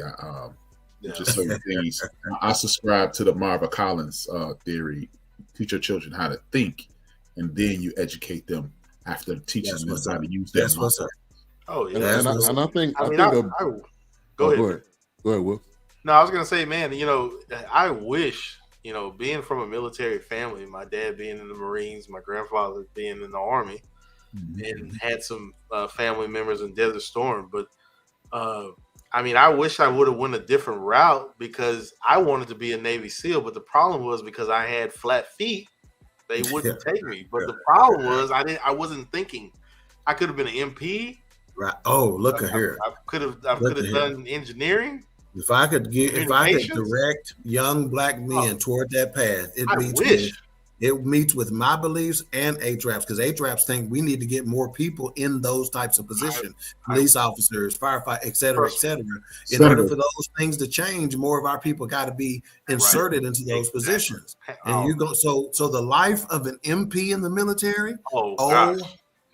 Speaker 5: just certain things. I subscribe to the Marva Collins theory: teach your children how to think, and then you educate them after teaching them how to use that.
Speaker 3: Oh yeah,
Speaker 1: and I think
Speaker 3: go ahead.
Speaker 1: Go ahead, Will.
Speaker 3: No, I was gonna say, man, I wish, being from a military family, my dad being in the Marines, my grandfather being in the Army, and had some family members in Desert Storm, but I wish I would have went a different route, because I wanted to be a Navy SEAL, but the problem was, because I had flat feet, they wouldn't take me. But the problem was I wasn't thinking. I could have been an MP.
Speaker 2: Right. Oh, look at here.
Speaker 3: I could have done engineering.
Speaker 2: If I could direct young black men toward that path, it meets with my beliefs and HRAPs, because HRAPs think we need to get more people in those types of positions, police officers, firefighters, et cetera, et cetera. In order for those things to change, more of our people got to be inserted into those positions. And you go, so the life of an MP in the military,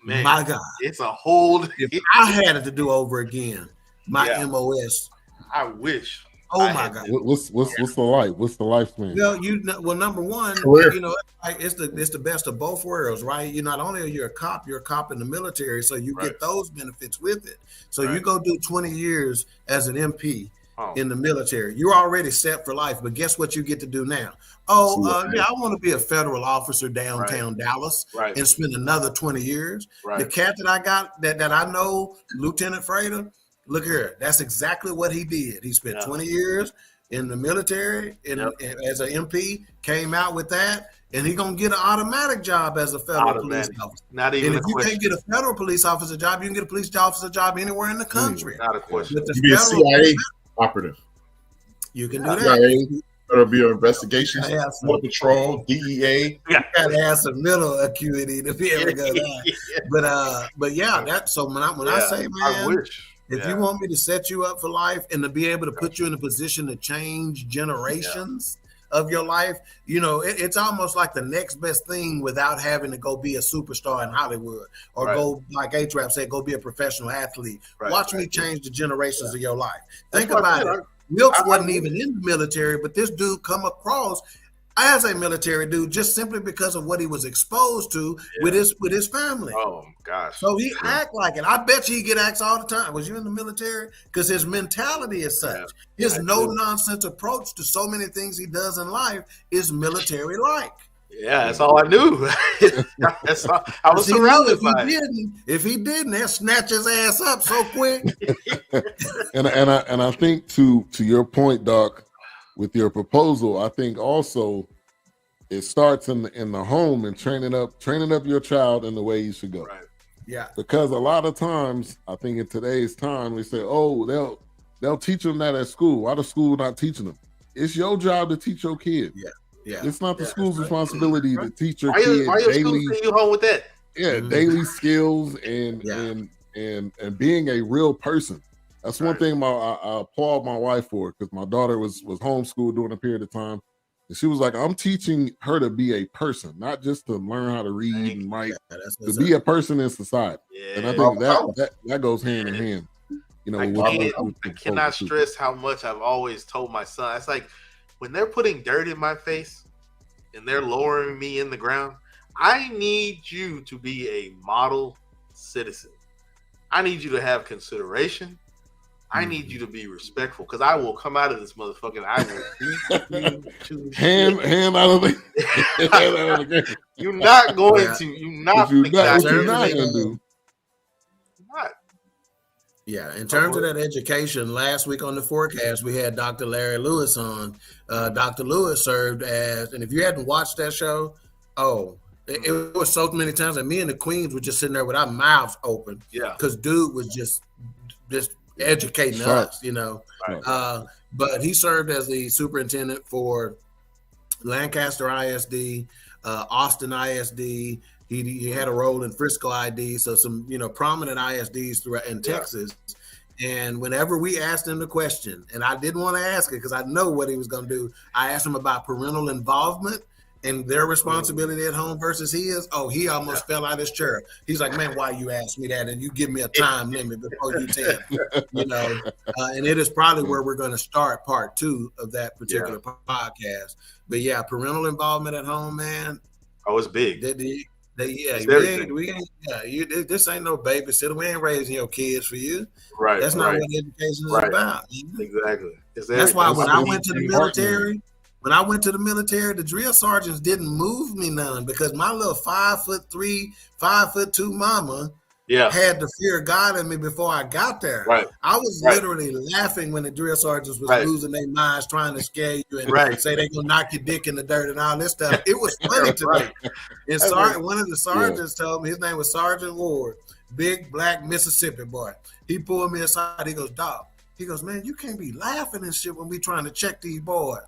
Speaker 3: man,
Speaker 2: my God,
Speaker 3: it's a whole.
Speaker 2: If I had it to do over again, my MOS.
Speaker 3: I wish.
Speaker 2: Oh my God!
Speaker 1: What's the life? What's the lifespan?
Speaker 2: Well, number one, it's the best of both worlds, right? You not only are you a cop, you're a cop in the military, so you get those benefits with it. So you go do 20 years as an MP in the military. You're already set for life, but guess what you get to do now? I want to be a federal officer downtown Dallas and spend another 20 years. The cat that I got that I know, Lieutenant Frater. Look here, that's exactly what he did. He spent 20 years in the military and as an MP, came out with that, and he's going to get an automatic job as a federal police officer.
Speaker 3: Not even
Speaker 2: and if you can't get a federal police officer job, you can get a police officer job anywhere in the country.
Speaker 3: Not a question.
Speaker 5: You can be a CIA operative.
Speaker 2: You can do that.
Speaker 5: CIA, there'll be an investigation, Border Patrol, DEA.
Speaker 2: You got to have some mental acuity to be able to go there. But yeah, that's so when I say, man,
Speaker 3: I wish.
Speaker 2: If you want me to set you up for life and to be able to put you in a position to change generations of your life, it's almost like the next best thing without having to go be a superstar in Hollywood or go, like A-Trap said, go be a professional athlete. Watch me change the generations of your life. Think about it. Milks wasn't even in the military, but this dude come across as a military dude just simply because of what he was exposed to with his family.
Speaker 3: Oh gosh!
Speaker 2: So he act like it. I bet you he get asked all the time. Was you in the military? Because his mentality is such. His no-nonsense approach to so many things he does in life is military-like.
Speaker 3: Yeah, that's all I knew. That's all. I was surrounded by it.
Speaker 2: If he didn't, they'll snatch his ass up so quick.
Speaker 1: and I think to your point, Doc, with your proposal, I think also it starts in the home and training up your child in the way you should go.
Speaker 3: Right.
Speaker 2: Yeah.
Speaker 1: Because a lot of times, I think in today's time, we say, "Oh, they'll teach them that at school. Why the school not teaching them?" It's your job to teach your kid.
Speaker 2: Yeah. Yeah.
Speaker 1: It's not the school's responsibility to teach your
Speaker 3: kid
Speaker 1: daily.
Speaker 3: Why your school send you home with that?
Speaker 1: Yeah, daily skills and being a real person. That's one thing I applaud my wife for, because my daughter was homeschooled during a period of time. And she was like, I'm teaching her to be a person, not just to learn how to read and write, to be a person in society. Yeah. And I think that goes hand in hand.
Speaker 3: I cannot stress how much I've always told my son. It's like when they're putting dirt in my face and they're lowering me in the ground, I need you to be a model citizen. I need you to have consideration. I need you to be respectful, because I will come out of this motherfucker and I will beat you to
Speaker 1: hand out of the game.
Speaker 3: You're not going to. You're not going
Speaker 1: to do.
Speaker 3: Not.
Speaker 2: Yeah, in terms of that education, last week on the Fourcast, we had Dr. Larry Lewis on. Dr. Lewis served as, and if you hadn't watched that show, it was so many times that me and the Queens were just sitting there with our mouths open. Yeah, because dude was just educating us, Right. But he served as the superintendent for Lancaster ISD, Austin ISD. He had a role in Frisco ID, so some prominent ISDs throughout in Texas. And whenever we asked him the question, and I didn't want to ask it because I know what he was going to do, I asked him about parental involvement and their responsibility at home versus his. Oh, he almost fell out of his chair. He's like, man, why you ask me that? And you give me a time limit before you tell me, and it is probably where we're going to start part 2 of that particular podcast. But yeah, parental involvement at home, man.
Speaker 3: Oh, it's big.
Speaker 2: This ain't no babysitter. We ain't raising your kids for you.
Speaker 3: Right.
Speaker 2: That's not what education is about.
Speaker 3: Exactly.
Speaker 2: That's why when I went to the military, the drill sergeants didn't move me none, because my little 5'3", 5'2" mama had the fear of God in me before I got there.
Speaker 3: Right.
Speaker 2: I was literally laughing when the drill sergeants was losing their minds trying to scare you and say they gonna knock your dick in the dirt and all this stuff. It was funny to me. And one of the sergeants told me, his name was Sergeant Ward, big black Mississippi boy. He pulled me aside. He goes, "Dog." He goes, "Man, you can't be laughing and shit when we trying to check these boys."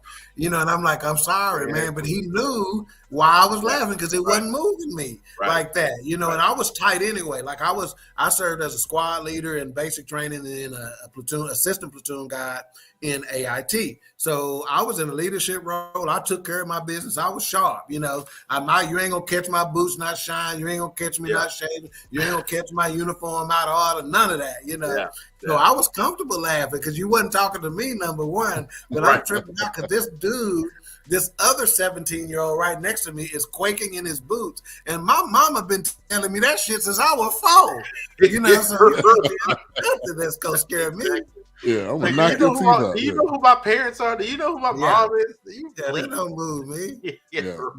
Speaker 2: And I'm like, "I'm sorry, man." But he knew why I was laughing because it wasn't moving me like that. And I was tight anyway. Like I served as a squad leader in basic training and a platoon, assistant platoon guide in AIT. So I was in a leadership role. I took care of my business. I was sharp. You ain't gonna catch my boots not shine. You ain't gonna catch me not shaving. You ain't gonna catch my uniform out of order. None of that. So I was comfortable laughing because you wasn't talking to me, number one. But I'm tripping out because this dude, this other 17-year-old right next to me is quaking in his boots. And my mama been telling me that shit since I was 4. So nothing that's going to scare me.
Speaker 1: Yeah, I'm gonna knock your teeth out.
Speaker 3: Do you know who my parents are? Do you know who my mom is?
Speaker 2: That don't move me.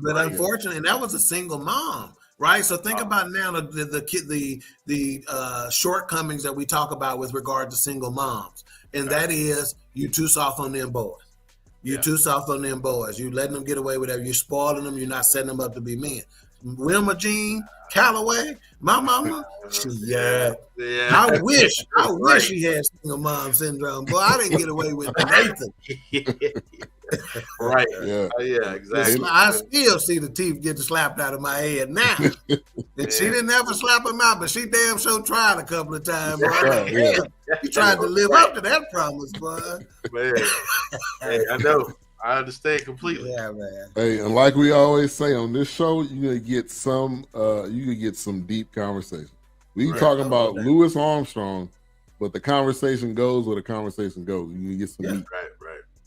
Speaker 2: But unfortunately, that was a single mom. Right, so think about now the shortcomings that we talk about with regard to single moms, and that is you too soft on them boys. You too soft on them boys. You letting them get away with that. You're spoiling them. You're not setting them up to be men. Wilma Jean Calloway, my mama, I wish she had single mom syndrome. Boy, I didn't get away with Nathan.
Speaker 3: Right. Yeah, exactly.
Speaker 2: I still see the teeth getting slapped out of my head now. And she didn't ever slap him out, but she damn sure tried a couple of times. She tried to live up to that promise, boy.
Speaker 3: Man. Hey, I know. I understand completely.
Speaker 2: Yeah, man.
Speaker 1: Hey, and like we always say on this show, you're gonna get some deep conversation. We talking about Louis Armstrong, but the conversation goes where the conversation goes. You can get some deep.
Speaker 3: Right.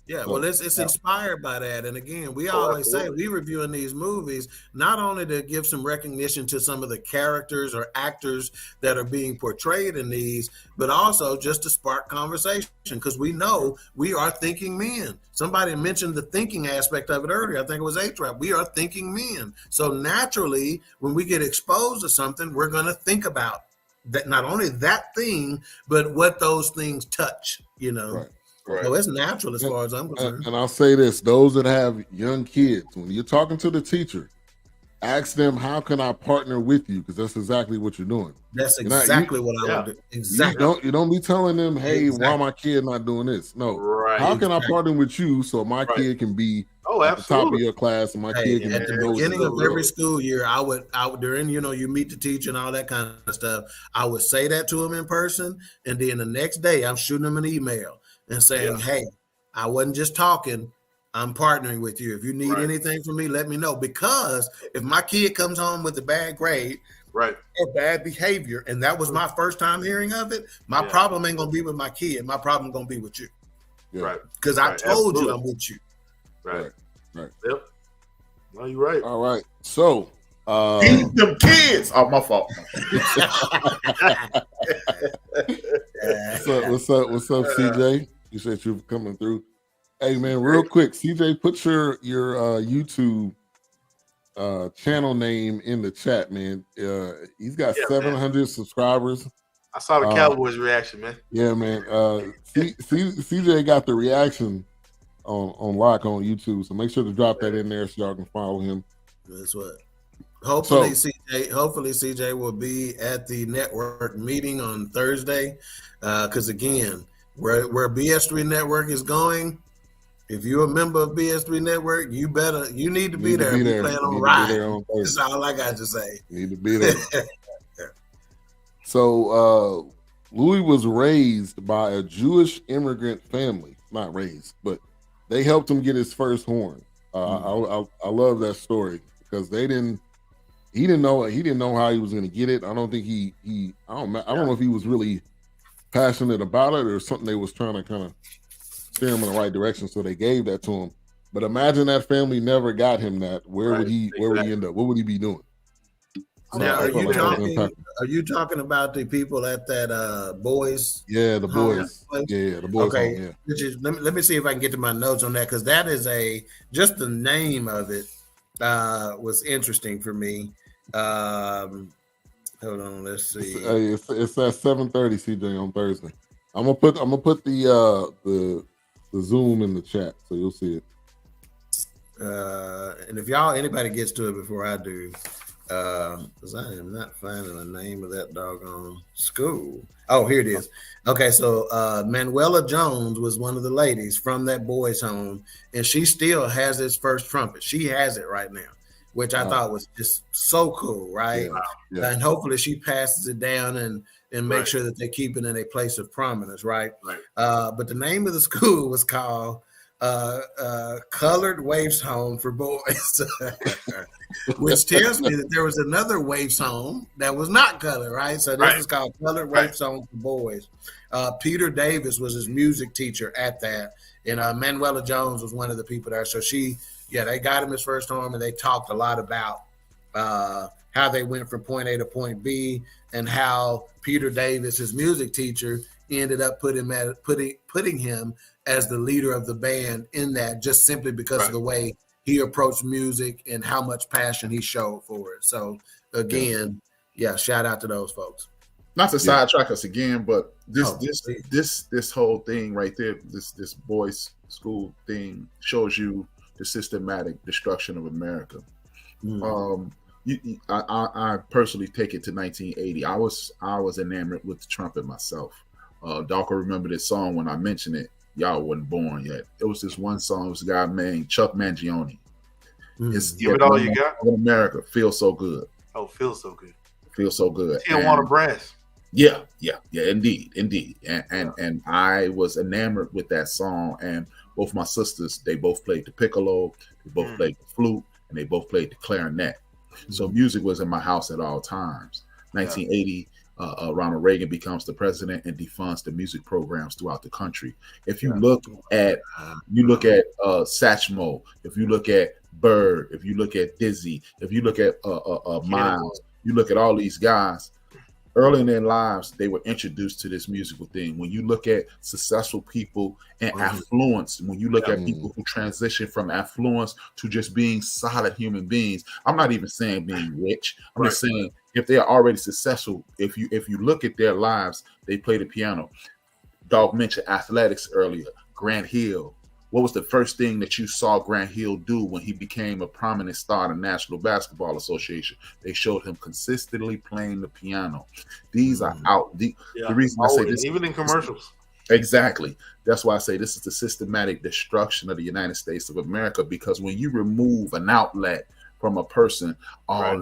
Speaker 2: Yeah, well, it's inspired by that. And again, we always say we reviewing these movies not only to give some recognition to some of the characters or actors that are being portrayed in these, but also just to spark conversation because we know we are thinking men. Somebody mentioned the thinking aspect of it earlier. I think it was A-Trap. We are thinking men. So naturally, when we get exposed to something, we're going to think about that, not only that thing, but what those things touch,
Speaker 1: Right.
Speaker 2: So it's natural as far as I'm concerned.
Speaker 1: And I'll say this, those that have young kids, when you're talking to the teacher, ask them, how can I partner with you? Because that's exactly what you're doing.
Speaker 2: That's exactly what I would do. Exactly.
Speaker 1: You don't be telling them, hey, why my kid not doing this? No.
Speaker 3: Right.
Speaker 1: How can I partner with you so my kid can be at the top of your class and my kid can
Speaker 2: at the beginning of every school year, I would during, you meet the teacher and all that kind of stuff, I would say that to him in person. And then the next day I'm shooting him an email and saying, hey, I wasn't just talking. I'm partnering with you. If you need anything from me, let me know. Because if my kid comes home with a bad grade or bad behavior, and that was my first time hearing of it, my problem ain't going to be with my kid. My problem going to be with you.
Speaker 3: Right.
Speaker 2: Because I told you I'm with you.
Speaker 3: Right. Yep. No, you're right.
Speaker 1: All right. So,
Speaker 5: keep them kids. Oh, my fault.
Speaker 1: What's up, CJ? You said you were coming through. Hey man, real quick, CJ, put your YouTube channel name in the chat, man. He's got 700 subscribers.
Speaker 3: I saw the Cowboys reaction, man.
Speaker 1: Yeah, man. CJ got the reaction on lock on YouTube, so make sure to drop that in there so y'all can follow him.
Speaker 2: That's what. Hopefully, CJ will be at the network meeting on Thursday. Because again, where BS3 Network is going, if you're a member of BS3 Network, you need to be there. We plan on riding. That's all I got to say.
Speaker 1: You need to be there. So Louis was raised by a Jewish immigrant family. Not raised, but they helped him get his first horn. I love that story because he didn't know how he was going to get it. I don't think I don't know if he was really passionate about it or something they was trying to kind of steer him in the right direction, so they gave that to him. But imagine that family never got him that. Where would he end up? What would he be doing?
Speaker 2: Now, are you talking about the people at that boys?
Speaker 1: Yeah, the boys. Yeah, the boys.
Speaker 2: Okay,
Speaker 1: home,
Speaker 2: let me see if I can get to my notes on that because that is just the name of it was interesting for me. Hold on, let's see.
Speaker 1: It's at 7:30 CJ on Thursday. I'm gonna put the Zoom in the chat so you'll see it.
Speaker 2: And if anybody gets to it before I do, because I am not finding the name of that doggone school. Oh, here it is. Okay, so Manuela Jones was one of the ladies from that boys' home, and she still has his first trumpet. She has it right now, which I thought was just so cool, right?
Speaker 1: Yeah.
Speaker 2: And hopefully she passes it down and make sure that they keep it in a place of prominence, right? But the name of the school was called Colored Waifs Home for Boys, which tells me that there was another waifs home that was not colored, right? So this is called Colored Waifs Home for Boys. Peter Davis was his music teacher at that, and Manuela Jones was one of the people there. So they got him his first home, and they talked a lot about how they went from point A to point B, and how Peter Davis, his music teacher, ended up putting him as the leader of the band in that, just simply because of the way he approached music and how much passion he showed for it. So again, shout out to those folks.
Speaker 5: Not to sidetrack us again, but this whole thing right there, this boys' school thing shows you the systematic destruction of America. I personally take it to 1980. I was enamored with the trumpet myself. Doc will remember this song when I mentioned it. Y'all wasn't born yet. It was this one song. It was a guy named Chuck Mangione.
Speaker 3: Give it all you got.
Speaker 5: In America, feels so good.
Speaker 3: Oh, feels so good.
Speaker 5: Feels so good.
Speaker 3: Tijuana Brass.
Speaker 5: Yeah, indeed. And I was enamored with that song. And both my sisters, they both played the piccolo, they both played the flute, and they both played the clarinet. So music was in my house at all times. 1980. Ronald Reagan becomes the president and defunds the music programs throughout the country. If you look at Satchmo, if you look at Bird, if you look at Dizzy, if you look at Miles, you look at all these guys. Early in their lives, they were introduced to this musical thing. When you look at successful people and affluence, when you look at people who transition from affluence to just being solid human beings, I'm not even saying being rich. I'm just saying if they are already successful, if you look at their lives, they play the piano. Dog mentioned athletics earlier. Grant Hill. What was the first thing that you saw Grant Hill do when he became a prominent star in the National Basketball Association? They showed him consistently playing the piano. These are out. The reason I say this,
Speaker 3: even in commercials.
Speaker 5: Exactly. That's why I say this is the systematic destruction of the United States of America, because when you remove an outlet from a person, all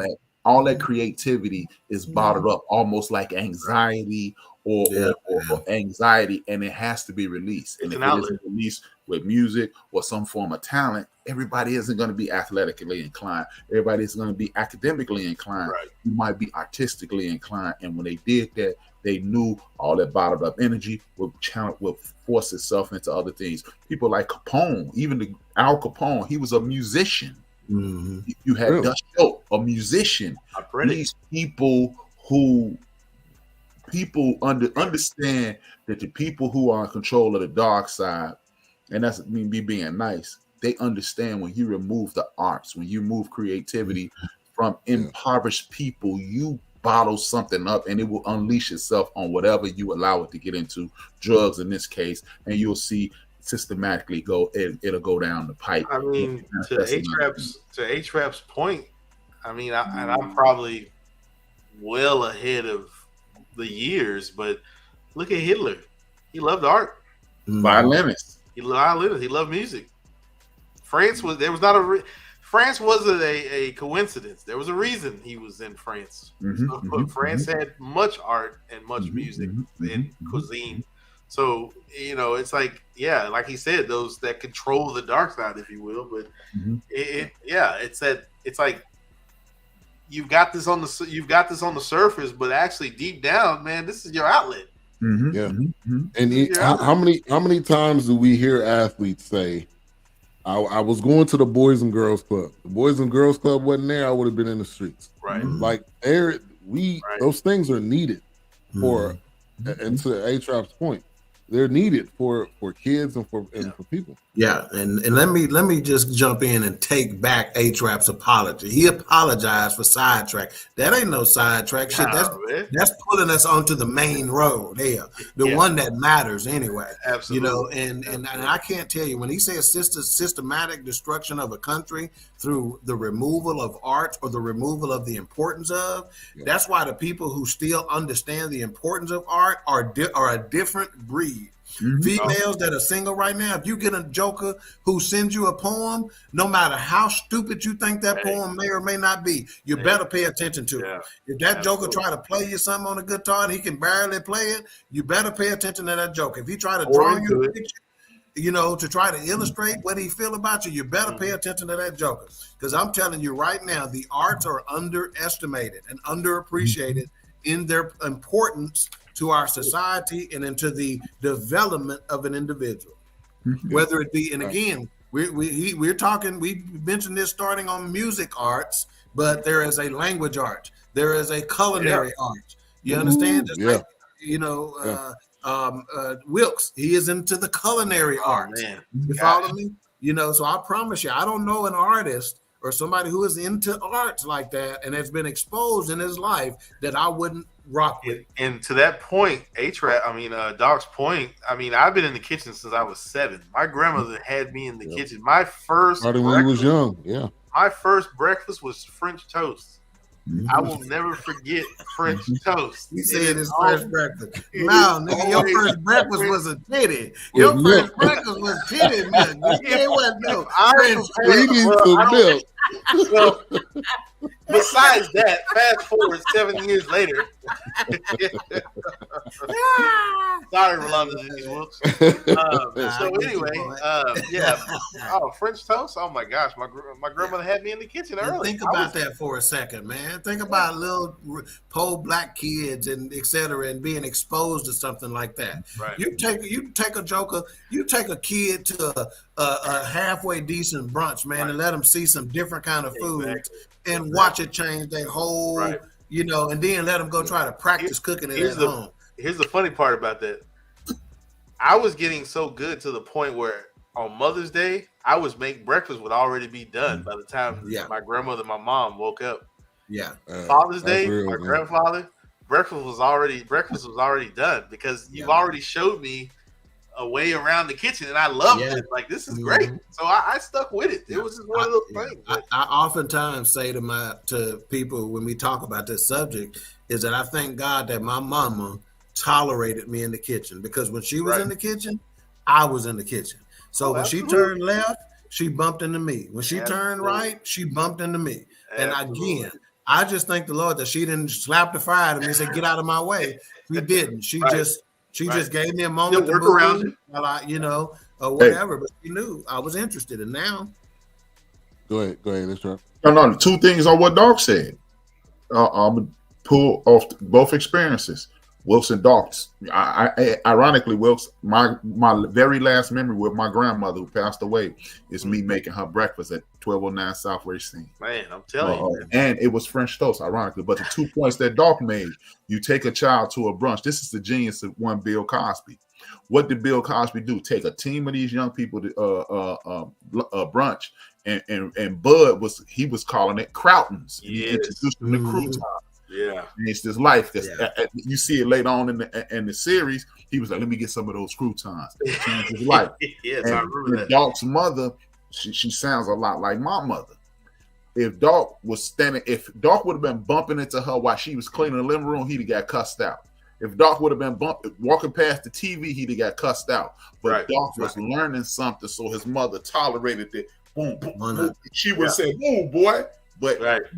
Speaker 5: that creativity is bottled up, almost like anxiety or anxiety, and it has to be released. And if it isn't released with music or some form of talent, everybody isn't going to be athletically inclined. Everybody is going to be academically inclined. You might be artistically inclined. And when they did that, they knew all that bottled up energy would force itself into other things. People like Capone, even Al Capone, he was a musician. You had Dutch Schultz, a musician. These people who understand that the people who are in control of the dark side, and that's me being nice, they understand when you remove the arts, when you move creativity from impoverished people, you bottle something up and it will unleash itself on whatever you allow it to get into, drugs in this case, and you'll see systematically it'll go down the pipe.
Speaker 3: I mean, to H-Rap's point, I mean, I'm probably well ahead of the years, but look at Hitler. He loved art.
Speaker 5: Violinist.
Speaker 3: He loved music. France wasn't a coincidence. There was a reason he was in France. But France had much art and much music and cuisine. So, it's like, like he said, those that control the dark side, if you will. But it's like you've got this on the surface, but actually deep down, man, this is your outlet.
Speaker 1: And how many times do we hear athletes say, I was going to the Boys and Girls Club. The Boys and Girls Club wasn't there, I would have been in the streets. Like those things are needed for, and to A-Trap's point, they're needed for kids and for people.
Speaker 2: Yeah, and let me just jump in and take back H-Rap's apology. He apologized for sidetrack. That ain't no sidetrack shit. That's pulling us onto the main road here, the one that matters anyway.
Speaker 3: Absolutely.
Speaker 2: You know, and I can't tell you when he says systematic destruction of a country through the removal of art or the removal of the importance of. That's why the people who still understand the importance of art are a different breed. Females that are single right now, if you get a joker who sends you a poem, no matter how stupid you think that poem may or may not be, you better pay attention to it. If that joker try to play you something on a guitar and he can barely play it, you better pay attention to that joker. If he try to draw you a picture, you know, to try to illustrate what he feel about you, you better pay attention to that joker. Because I'm telling you right now, the arts are underestimated and underappreciated in their importance to our society and into the development of an individual, whether it be, and again, we're talking, we mentioned this starting on music arts, but there is a language art, there is a culinary art. You understand? Like, you know, Wilkes, he is into the culinary art. You follow me? You know, so I promise you, I don't know an artist or somebody who is into arts like that and has been exposed in his life that I wouldn't rock with.
Speaker 3: And to that point, Doc's point, I've been in the kitchen since I was 7. My grandmother had me in the kitchen. My first
Speaker 1: when he was young,
Speaker 3: my first breakfast was French toast. I will never forget French toast.
Speaker 2: He said his first breakfast. No, nigga, your first breakfast was a titty. Your first breakfast was titty milk. It wasn't no French milk.
Speaker 3: Well, besides that, fast forward 7 years later. Sorry, Rolanda Denise Wilkes. So anyway, French toast. Oh my gosh, my grandmother had me in the kitchen early.
Speaker 2: Think about that for a second, man. Think about little poor black kids and et cetera, and being exposed to something like that.
Speaker 3: Right.
Speaker 2: You take a joker, you take a kid to a halfway decent brunch, man, and let them see some different kind of food and watch it change their whole, you know, and then let them go try to practice cooking it at home.
Speaker 3: Here's the funny part about that. I was getting so good to the point where on Mother's Day, breakfast would already be done by the time my grandmother, my mom woke up. Father's Day, my grandfather, breakfast was already done because you've already showed me a way around the kitchen, and I loved it. Like, this is great. So I stuck with it. It was just one of those things.
Speaker 2: I oftentimes say to people when we talk about this subject is that I thank God that my mama tolerated me in the kitchen, because when she was in the kitchen, I was in the kitchen. So when she turned left, she bumped into me. When she turned right, she bumped into me. And again, I just thank the Lord that she didn't slap the fire at me and say, "Get out of my way." She didn't. She just gave me a moment to work around it, or whatever. But she knew I was interested. And now,
Speaker 1: go ahead. Let's try.
Speaker 5: No. 2 things on what Doc said. I'm gonna pull off both experiences. Wilkes and Doc's. Ironically, Wilkes, my very last memory with my grandmother who passed away is me making her breakfast at 1209 South Racine.
Speaker 3: Man, I'm telling you.
Speaker 5: And it was French toast, ironically. But the 2 points that Doc made, you take a child to a brunch. This is the genius of one Bill Cosby. What did Bill Cosby do? Take a team of these young people to brunch, and Bud was calling it Croutons. He introduced them to croutons. It's this life. You see it later on in the series. He was like, "Let me get some of those croutons." Changed his life.
Speaker 3: Yes, I remember that.
Speaker 5: Doc's mother, she sounds a lot like my mother. If Doc would have been bumping into her while she was cleaning the living room, he'd have got cussed out. If Doc would have been walking past the TV, he'd have got cussed out. But Doc was learning something, so his mother tolerated it. Boom, boom, boom. She would say, "Oh boy," but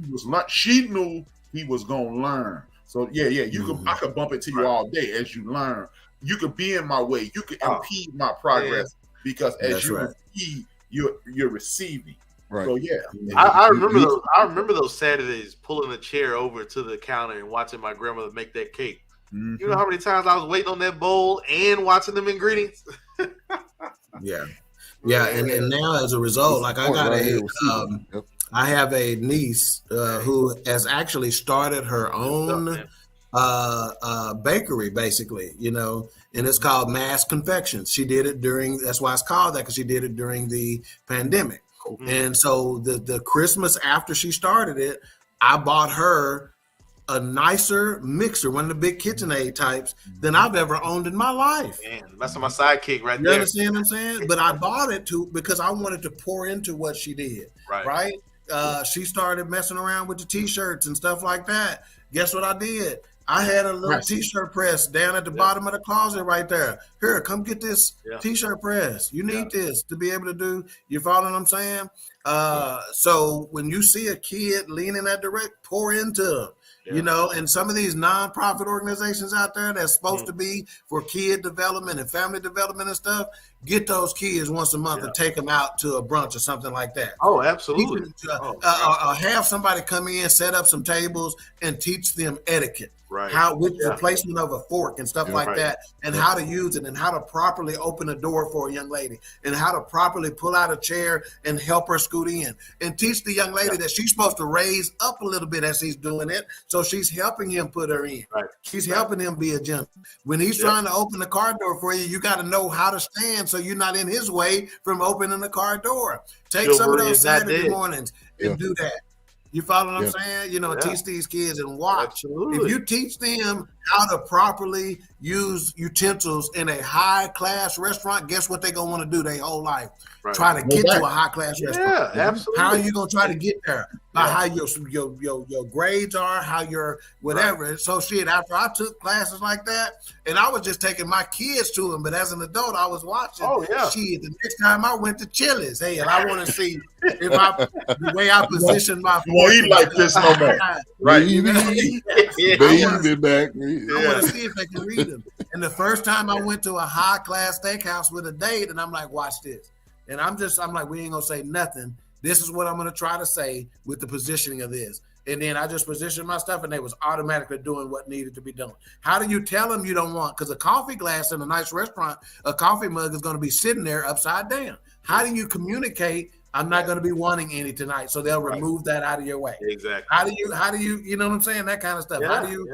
Speaker 5: she knew he was gonna learn. So I could bump into you all day as you learn. You could be in my way. You could impede my progress because as you receive, you're receiving.
Speaker 1: Right.
Speaker 5: So
Speaker 3: I remember those Saturdays pulling a chair over to the counter and watching my grandmother make that cake. Mm-hmm. You know how many times I was waiting on that bowl and watching them ingredients?
Speaker 2: And now as a result, like I have a niece who has actually started her own bakery, basically, and it's called Mass Confections. She did it that's why it's called that, because she did it during the pandemic. Mm-hmm. And so the Christmas after she started it, I bought her a nicer mixer, one of the big KitchenAid types, than I've ever owned in my life.
Speaker 3: Man, that's my sidekick right
Speaker 2: there.
Speaker 3: You
Speaker 2: understand what I'm saying? But I bought it because I wanted to pour into what she did. Right? She started messing around with the T-shirts and stuff like that. Guess what I did? I had a little T-shirt press down at the bottom of the closet right there. Here, come get this T-shirt press. You need this to be able to do. You follow what I'm saying? So when you see a kid leaning that direct, pour into them. And some of these nonprofit organizations out there that's supposed to be for kid development and family development and stuff, get those kids once a month and take them out to a brunch or something like that.
Speaker 3: Oh, absolutely.
Speaker 2: Have somebody come in, set up some tables, and teach them etiquette.
Speaker 3: Right.
Speaker 2: How with the placement of a fork and stuff like that, and how to use it, and how to properly open a door for a young lady, and how to properly pull out a chair and help her scoot in, and teach the young lady that she's supposed to raise up a little bit as he's doing it. So she's helping him put her in. Right. She's helping him be a gentleman. When he's trying to open the car door for you, you got to know how to stand so you're not in his way from opening the car door. Take some of those Saturday mornings and do that. You follow what I'm saying? Teach these kids and watch. Absolutely. If you teach them how to properly use utensils in a high-class restaurant, guess what they're going to want to do their whole life? Right. Try to get to a high-class restaurant.
Speaker 3: Yeah, absolutely.
Speaker 2: How are you going to try to get there? By how your grades are, how your whatever. Right. So after I took classes like that, and I was just taking my kids to them, but as an adult, I was watching.
Speaker 3: Oh, yeah.
Speaker 2: The next time I went to Chili's, and I want to see the way I position my fork.
Speaker 5: Eat like this no more.
Speaker 1: Right. Baby back.
Speaker 2: I want to see if they can read them. And the first time I went to a high-class steakhouse with a date, and I'm like, watch this. And I'm like, we ain't going to say nothing. This is what I'm going to try to say with the positioning of this. And then I just positioned my stuff, and they was automatically doing what needed to be done. How do you tell them you don't want? Because a coffee glass in a nice restaurant, a coffee mug is going to be sitting there upside down. How do you communicate? I'm not going to be wanting any tonight, so they'll remove that out of your way.
Speaker 3: Exactly.
Speaker 2: How do you, you know what I'm saying? That kind of stuff.
Speaker 3: Yeah,
Speaker 2: how do you?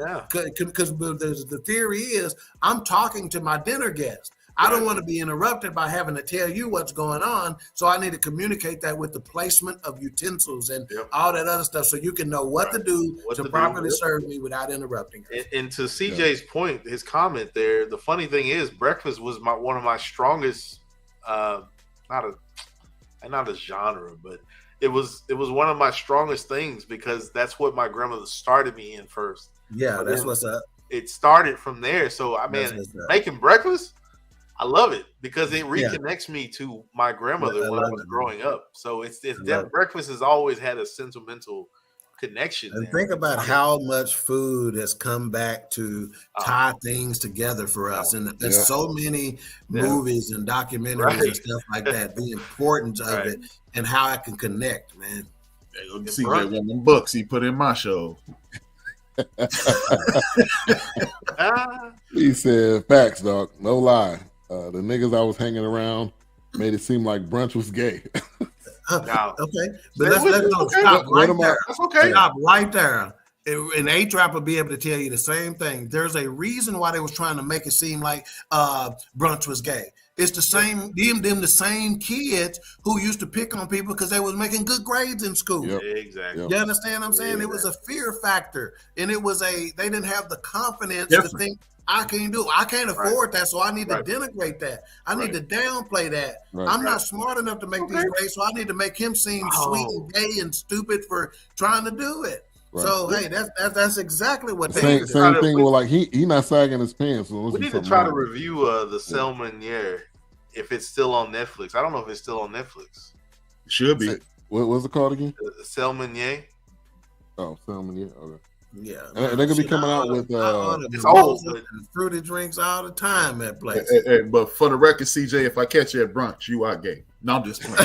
Speaker 2: Because the theory is I'm talking to my dinner guest. I don't want to be interrupted by having to tell you what's going on, so I need to communicate that with the placement of utensils and all that other stuff, so you can know what to do to properly serve me without interrupting.
Speaker 3: And to CJ's point, his comment there, the funny thing is, breakfast was one of my strongest, not a genre, but it was one of my strongest things, because that's what my grandmother started me in first.
Speaker 2: Yeah, that's what's up.
Speaker 3: It started from there. So making breakfast, I love it because it reconnects me to my grandmother when I was growing up. So it's that breakfast has always had a sentimental connection.
Speaker 2: And think about how much food has come back to tie things together for us. And there's so many movies and documentaries and stuff like that. The importance of it and how it can connect, man.
Speaker 5: See that one of them books he put in my show.
Speaker 1: He said, facts, dog. No lie. The niggas I was hanging around made it seem like brunch was gay.
Speaker 2: Okay, but let's stop right there.
Speaker 3: That's okay.
Speaker 2: Stop right there. And A-Trap will be able to tell you the same thing. There's a reason why they was trying to make it seem like brunch was gay. It's the same, them the same kids who used to pick on people because they was making good grades in school.
Speaker 3: Yep. Exactly.
Speaker 2: You understand what I'm saying? It was a fear factor, and they didn't have the confidence to think, I can't afford that, so I need to denigrate that. I need to downplay that. I'm not smart enough to make these grades, so I need to make him seem sweet and gay and stupid for trying to do it. Right. So hey, that's exactly what
Speaker 1: same thing. Well, like he not sagging his pants. So
Speaker 3: we need to try to review the Salmonier if it's still on Netflix. I don't know if it's still on Netflix.
Speaker 5: It should be.
Speaker 1: What was it called again?
Speaker 3: Salmonier.
Speaker 1: Oh, Salmonier. Okay.
Speaker 2: Yeah,
Speaker 1: and they're gonna be coming out with
Speaker 2: it's old and fruity drinks all the time at place.
Speaker 5: But for the record, CJ, if I catch you at brunch, you are gay. No, I'm just playing.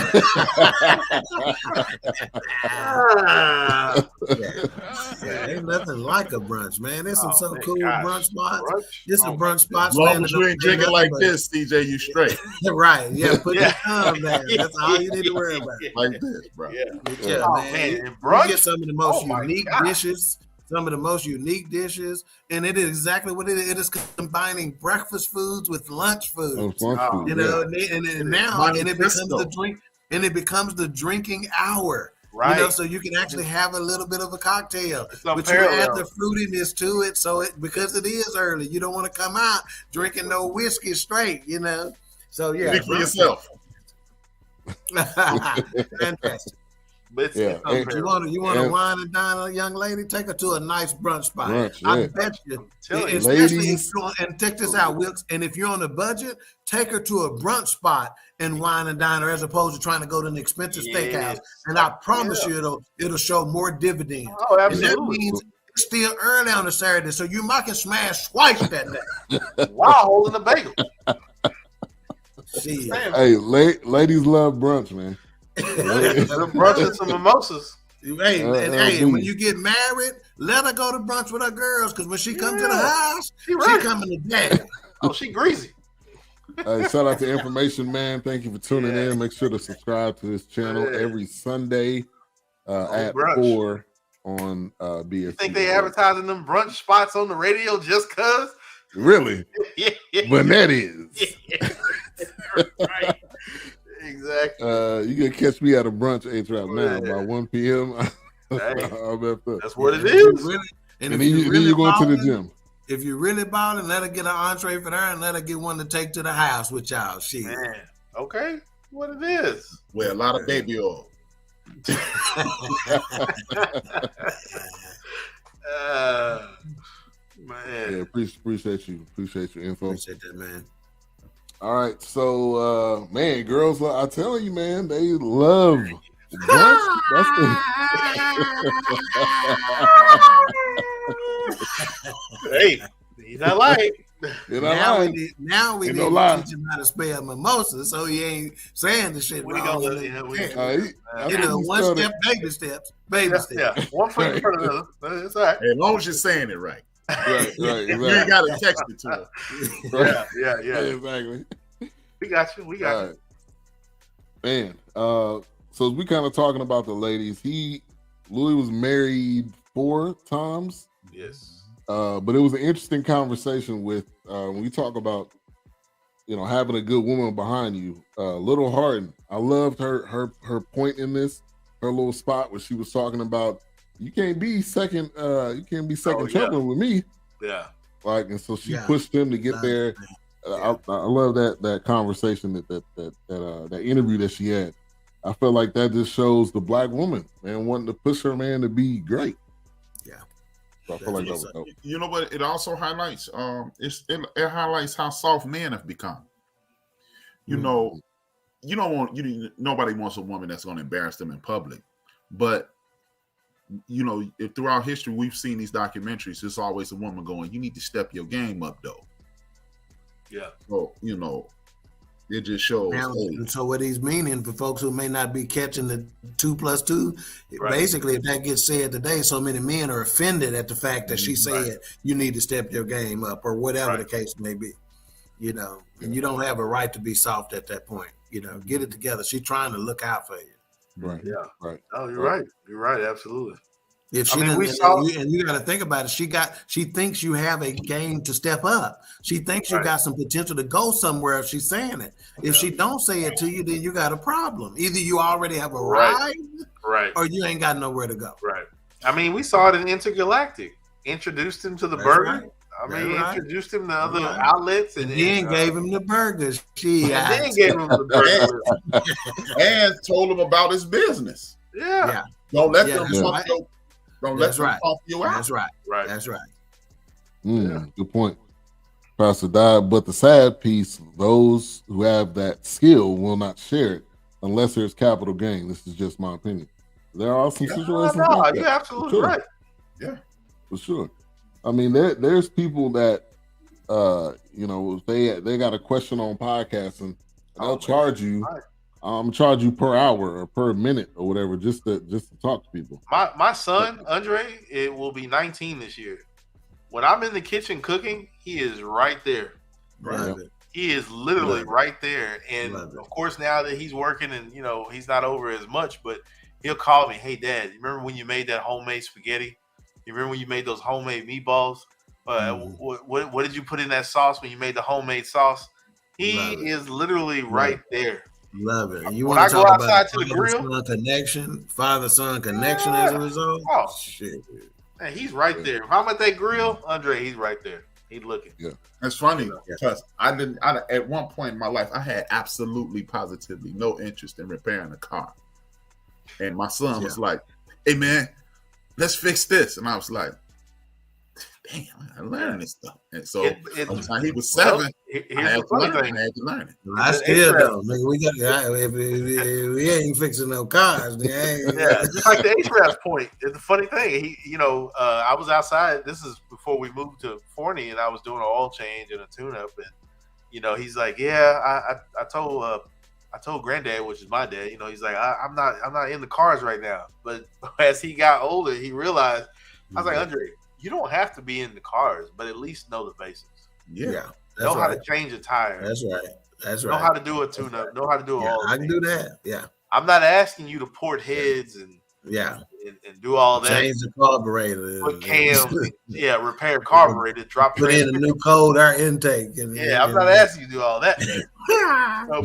Speaker 2: Ain't nothing like a brunch, man. There's some so cool brunch spots. There's some brunch spots.
Speaker 5: As long as you ain't drinking like this, CJ, you straight.
Speaker 2: Right? Yeah, put your thumb down. That's all you need to worry about.
Speaker 5: Like this, bro.
Speaker 2: Man. And brunch, you get some of the most unique dishes some of the most unique dishes, and it is exactly what it is. It is combining breakfast foods with lunch foods.
Speaker 1: Food,
Speaker 2: you know, and now it becomes the drink, and it becomes the drinking hour.
Speaker 3: Right.
Speaker 2: You know, so you can actually have a little bit of a cocktail, but you
Speaker 3: parallel.
Speaker 2: add the fruitiness to it. So because it is early, you don't want to come out drinking no whiskey straight. You know, so yeah,
Speaker 5: speak for yourself.
Speaker 2: Fantastic.
Speaker 3: But
Speaker 2: you want to wine and dine a young lady? Take her to a nice brunch spot. I bet you, especially if you're, and check this out, Wilkes. And if you're on a budget, take her to a brunch spot and wine and dine her, as opposed to trying to go to an expensive steakhouse. And I promise you, it'll show more dividends.
Speaker 3: Oh, absolutely.
Speaker 2: And that means it's still early on a Saturday, so you might can smash twice that day.
Speaker 3: While holding a bagel.
Speaker 1: Hey, ladies love brunch, man.
Speaker 3: Brunch and some mimosas.
Speaker 2: Hey, when you get married, let her go to brunch with her girls, because when she comes to the house, she coming to dad.
Speaker 3: Oh, she greasy.
Speaker 1: Hey, shout out to Information Man. Thank you for tuning in. Make sure to subscribe to this channel every Sunday at 4 on BSC.
Speaker 3: You think they advertising them brunch spots on the radio just cause?
Speaker 1: Really? But that is.
Speaker 3: Right. Exactly.
Speaker 1: You can catch me at a brunch A-Trap now by 1 p.m.
Speaker 3: That's what it is.
Speaker 1: And then you go to the gym.
Speaker 2: If you really balling, let her get an entree for her and let her get one to take to the house with y'all.
Speaker 3: Man. Okay. What it is.
Speaker 5: Wear a lot of baby oil.
Speaker 3: Man.
Speaker 1: Yeah, appreciate you. Appreciate your info.
Speaker 2: Appreciate that, man.
Speaker 1: All right, so man, girls, I'm telling you, man, they love brunch.
Speaker 3: Hey, he's not lying.
Speaker 2: Now we need to teach him how to spell mimosa, so he ain't saying the shit wrong. One step, baby steps.
Speaker 3: Yeah, one foot in front of the other. It's all right.
Speaker 5: As long as you're saying it right.
Speaker 1: Right, exactly.
Speaker 5: You ain't got to text it to her.
Speaker 3: Yeah,
Speaker 1: exactly.
Speaker 3: We got you.
Speaker 1: Right. Man, so we kind of talking about the ladies. Louis was married 4 times.
Speaker 3: Yes.
Speaker 1: But it was an interesting conversation with when we talk about, having a good woman behind you. Little Harden, I loved her point in this, her little spot where she was talking about you can't be second chopping with me.
Speaker 3: Yeah.
Speaker 1: And so she pushed him to get there. I love that conversation, that interview that she had. I feel like that just shows the black woman, man, wanting to push her man to be great. Yeah. So I feel like that was dope.
Speaker 5: You know what? It also highlights it highlights how soft men have become. Nobody wants a woman that's going to embarrass them in public, but if throughout history we've seen these documentaries, there's always a woman going, "You need to step your game up, though."
Speaker 3: Yeah.
Speaker 5: So it just shows.
Speaker 2: So what he's meaning for folks who may not be catching the 2+2, basically, if that gets said today, so many men are offended at the fact that she said you need to step your game up, or whatever the case may be. And you don't have a right to be soft at that point. Get it together. She's trying to look out for you.
Speaker 1: Right.
Speaker 3: Yeah.
Speaker 1: Right.
Speaker 3: Oh, you're right. You're right. Absolutely.
Speaker 2: If she and you got to think about it, she thinks you have a game to step up. She thinks you got some potential to go somewhere if she's saying it. If she don't say it to you, then you got a problem. Either you already have a ride, or you ain't got nowhere to go.
Speaker 3: Right. I mean, we saw it in Intergalactic. Introduced him to the burger.
Speaker 2: Right.
Speaker 3: Introduced him to other outlets, and
Speaker 2: then gave him the burgers.
Speaker 3: Then gave him the burgers
Speaker 5: and told him about his business.
Speaker 3: Yeah.
Speaker 5: Don't let them talk you. Don't let them talk you out.
Speaker 2: That's right.
Speaker 3: Right.
Speaker 2: That's right.
Speaker 1: Good point, Pastor Dodd. But the sad piece: those who have that skill will not share it unless there's capital gain. This is just my opinion. There are some situations. Like
Speaker 3: you're absolutely right.
Speaker 5: Yeah,
Speaker 1: for sure. I mean, there's people that, they got a question on podcasting, and they'll charge you. Charge you per hour or per minute or whatever, just to talk to people.
Speaker 3: My son Andre, it will be 19 this year. When I'm in the kitchen cooking, he is right there.
Speaker 2: Right.
Speaker 3: He is literally right there. And of course, now that he's working and he's not over as much, but he'll call me, "Hey, Dad, you remember when you made that homemade spaghetti? You remember when you made those homemade meatballs? What did you put in that sauce when you made the homemade sauce? He is literally right there.
Speaker 2: Love it. You
Speaker 3: When
Speaker 2: want to
Speaker 3: I go
Speaker 2: talk
Speaker 3: outside
Speaker 2: about
Speaker 3: to the grill,
Speaker 2: father-son connection as a result?
Speaker 3: Oh,
Speaker 2: shit.
Speaker 3: Man, he's right there. If I'm at that grill, Andre, he's right there. He's looking.
Speaker 1: Yeah.
Speaker 5: That's funny because at one point in my life, I had absolutely positively no interest in repairing a car. And my son was like, hey man, let's fix this. And I was like, damn, I learned this stuff. And so by the time he was 7, I had to learn it.
Speaker 2: I still don't. We got if we ain't fixing no cars.
Speaker 3: Just like the HRAS point. It's the funny thing. I was outside. This is before we moved to Forney, and I was doing an oil change and a tune-up, and he's like, I told Granddad, which is my dad. He's like, I'm not in the cars right now. But as he got older, he realized. I was like, Andre, you don't have to be in the cars, but at least know the basics.
Speaker 2: Yeah.
Speaker 3: Know how to change a tire.
Speaker 2: That's right.
Speaker 3: Know how to do a tune-up. Know how to do all.
Speaker 2: I can do that. Yeah.
Speaker 3: I'm not asking you to port heads and do all that.
Speaker 2: Change the carburetor.
Speaker 3: Put cams. Repair carburetor.
Speaker 2: Put in a new cold air intake.
Speaker 3: I'm not asking you to do all that.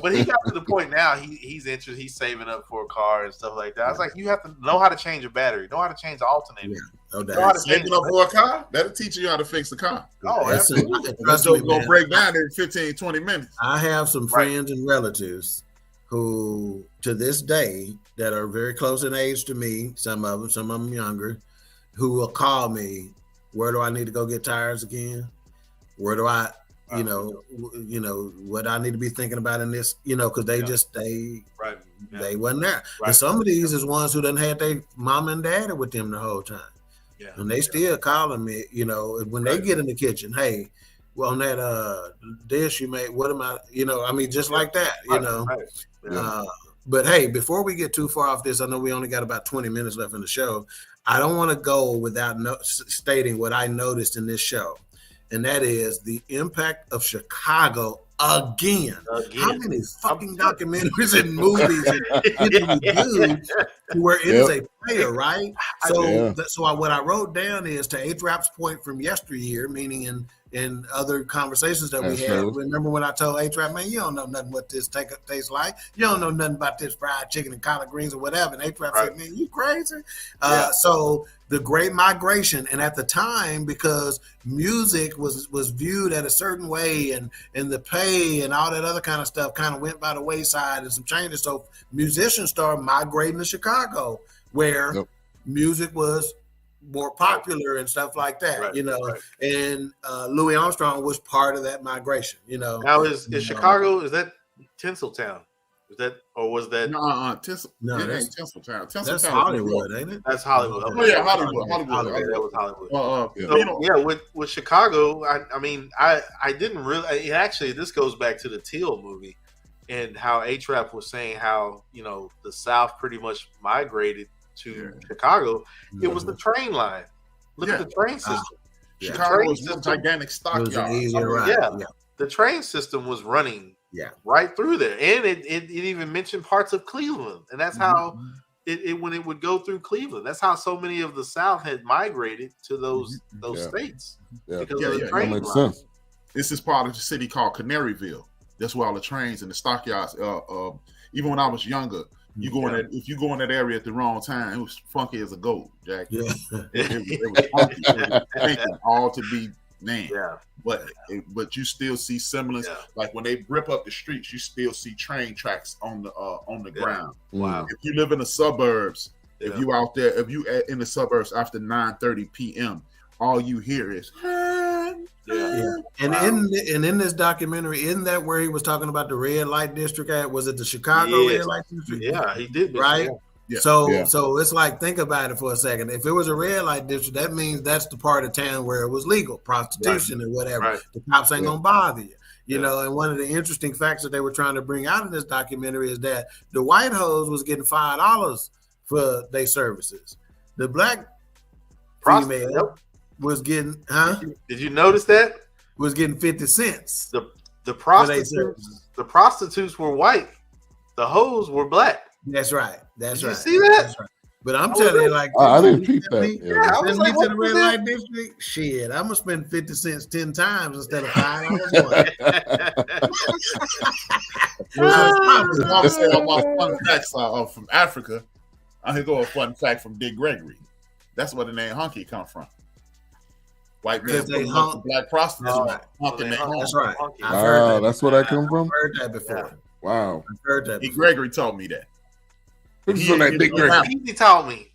Speaker 3: But he got to the point now. He's interested. He's saving up for a car and stuff like that. I was like, you have to know how to change a battery. Know how to change the alternator.
Speaker 2: Yeah. No doubt.
Speaker 3: Know how to change
Speaker 5: Saving up for a car? That'll teach you how to fix the car.
Speaker 3: Oh, absolutely.
Speaker 5: That's going to break down in 15, 20 minutes.
Speaker 2: I have some friends and relatives who, to this day, that are very close in age to me, some of them younger, who will call me, where do I need to go get tires again? Where do I, what I need to be thinking about in this, because they they wasn't there. Right. And some of these is ones who done had their mom and daddy with them the whole time. Yeah. And they still calling me, when they get in the kitchen, hey, well, on that dish you made, what am I, just like that,
Speaker 3: Right. Yeah.
Speaker 2: But hey, before we get too far off this, I know we only got about 20 minutes left in the show. I don't want to go without stating what I noticed in this show. And that is the impact of Chicago again. How many fucking documentaries and movies and dudes where it is a player, right? So what I wrote down is, to A-Trap's point from yesteryear, meaning in other conversations that we had. Remember when I told A-Trap, man, you don't know nothing what this tastes like. You don't know nothing about this fried chicken and collard greens or whatever. And A-Trap said, man, you crazy? So the Great Migration, and at the time, because music was viewed at a certain way, and the pay and all that other kind of stuff kind of went by the wayside and some changes. So musicians started migrating to Chicago, where music was more popular and stuff like that, and Louis Armstrong was part of that migration,
Speaker 3: Now is Chicago, is that Tinseltown? Is that, or was that?
Speaker 5: No,
Speaker 2: that's
Speaker 5: Tinseltown.
Speaker 2: That's Hollywood, ain't it?
Speaker 3: That's Hollywood.
Speaker 5: Oh yeah, Hollywood.
Speaker 3: That was Hollywood. With Chicago, I didn't really. Actually, this goes back to the Teal movie, and how A-Trap was saying how the South pretty much migrated to Chicago. It was the train line. Look at the train system.
Speaker 5: Chicago was a gigantic stockyard.
Speaker 3: The train system was running right through there, and it even mentioned parts of Cleveland, and that's how it when it would go through Cleveland. That's how so many of the South had migrated to those states because of the train line.
Speaker 1: Makes sense.
Speaker 5: This is part of the city called Canaryville. That's where all the trains and the stockyards. Even when I was younger, if you go in that area at the wrong time, it was funky as a goat, Jack. Yeah. It was funky. It was thinking all to be named. Yeah. But you still see semblance. Yeah. Like when they rip up the streets, you still see train tracks on the ground.
Speaker 3: Wow.
Speaker 5: If you live in the suburbs, if you out there, if you in the suburbs after 9:30 p.m., all you hear is
Speaker 2: And in this documentary, isn't that where he was talking about the red light district at? Was it the Chicago red light district?
Speaker 3: Yeah, he did.
Speaker 2: Right? Yeah. So it's like, think about it for a second. If it was a red light district, that means that's the part of town where it was legal, prostitution and whatever. Right. The cops ain't gonna bother you. You know, and one of the interesting facts that they were trying to bring out in this documentary is that the white hoes was getting $5 for their services. The black female was getting,
Speaker 3: Did you notice that?
Speaker 2: Was getting 50 cents.
Speaker 3: The prostitutes were white. The hoes were black.
Speaker 2: That's right. That's right.
Speaker 3: You see that?
Speaker 2: That's right. But I'm telling you, like,
Speaker 1: I didn't peep that.
Speaker 3: I was
Speaker 2: send
Speaker 3: like,
Speaker 2: me to
Speaker 3: what
Speaker 2: the
Speaker 3: was
Speaker 2: red
Speaker 3: that?
Speaker 2: light district. Shit, I'm gonna spend 50 cents 10 times instead of $5.
Speaker 5: I'm saying about fun facts from Africa. I can go a fun fact from Dick Gregory. That's where the name hunky come from. White man
Speaker 2: They
Speaker 5: pulling up to black prostitutes, hunking their home.
Speaker 2: That's right. I've
Speaker 1: Wow,
Speaker 2: heard that.
Speaker 1: that's where that come from?
Speaker 2: I've heard that before.
Speaker 1: Wow.
Speaker 2: I've heard that
Speaker 5: Dick
Speaker 2: before.
Speaker 5: Gregory told me that.
Speaker 1: Who's on that Dick Gregory?
Speaker 3: He taught me.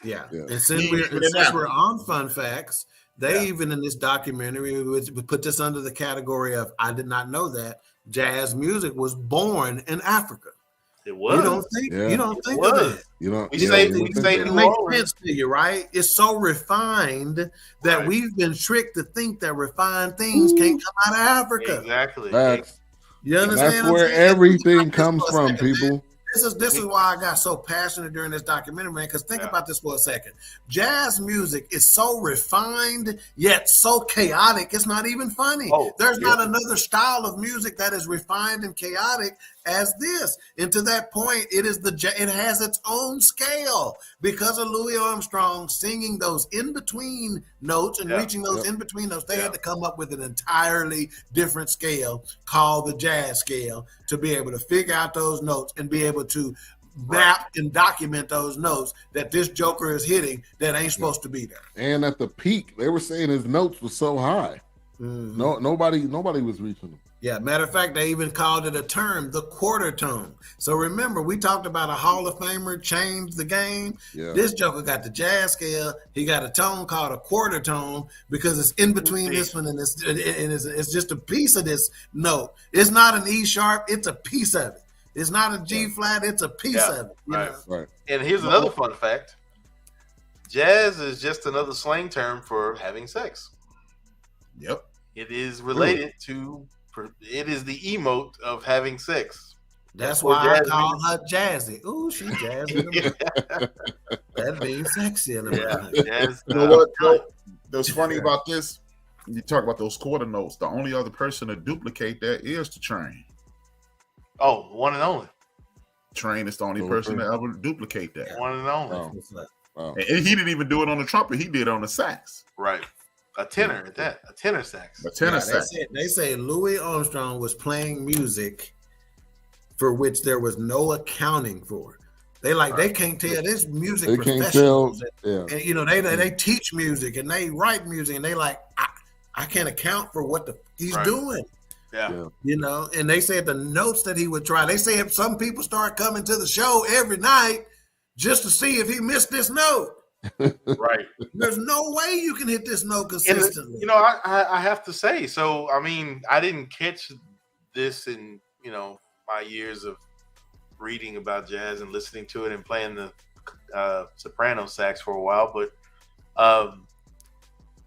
Speaker 2: Yeah.
Speaker 1: Yeah.
Speaker 2: And since we're on fun facts, they even in this documentary we put this under the category of I did not know that jazz music was born in Africa.
Speaker 3: It was.
Speaker 2: You don't think of that.
Speaker 1: You know,
Speaker 3: We say New
Speaker 2: It makes
Speaker 3: Orleans.
Speaker 2: sense to you, right? It's so refined that we've been tricked to think that refined things can't come out of Africa.
Speaker 3: Exactly.
Speaker 1: Facts.
Speaker 2: You understand?
Speaker 1: That's
Speaker 2: what I'm
Speaker 1: where
Speaker 2: saying?
Speaker 1: everything comes from, people.
Speaker 2: This is why I got so passionate during this documentary, man. Because think about this for a second. Jazz music is so refined yet so chaotic. It's not even funny. There's not another style of music that is refined and chaotic as this. And to that point, it has its own scale because of Louis Armstrong singing those in between notes and reaching those in between notes. They had to come up with an entirely different scale called the jazz scale to be able to figure out those notes and be able to map and document those notes that this joker is hitting that ain't supposed to be there.
Speaker 1: And at the peak, they were saying his notes were so high. No, nobody was reaching them.
Speaker 2: Yeah, matter of fact, they even called it a term, the quarter tone. So remember, we talked about a Hall of Famer changed the game.
Speaker 1: Yeah.
Speaker 2: This joker got the jazz scale. He got a tone called a quarter tone because it's in between this one and it's just a piece of this note. It's not an E sharp, it's a piece of it. It's not a G flat, it's a piece of it.
Speaker 1: Right.
Speaker 3: And here's another fun fact. Jazz is just another slang term for having sex.
Speaker 5: Yep.
Speaker 3: It is related to, it is the emote of having sex.
Speaker 2: That's why I call her Jazzy. Ooh, she jazzy. That means sexy.
Speaker 5: You know what? What's funny about this? You talk about those quarter notes. The only other person to duplicate that is the Train.
Speaker 3: Oh, one and only.
Speaker 5: Train is the only person to ever duplicate that.
Speaker 3: One and only.
Speaker 1: Wow.
Speaker 5: And he didn't even do it on the trumpet. He did it on the sax.
Speaker 3: Right. A tenor at that. A tenor sax.
Speaker 5: A tenor sax.
Speaker 2: They say Louis Armstrong was playing music for which there was no accounting for. They can't tell this music
Speaker 1: they
Speaker 2: professionals.
Speaker 1: Can't tell.
Speaker 2: And they teach music and they write music and they I can't account for what he's doing.
Speaker 3: Yeah.
Speaker 2: And they said the notes that he would try. They say if some people start coming to the show every night just to see if he missed this note.
Speaker 3: Right.
Speaker 2: There's no way you can hit this note consistently.
Speaker 3: And, I have to say, so I mean, I didn't catch this in, my years of reading about jazz and listening to it and playing the soprano sax for a while, but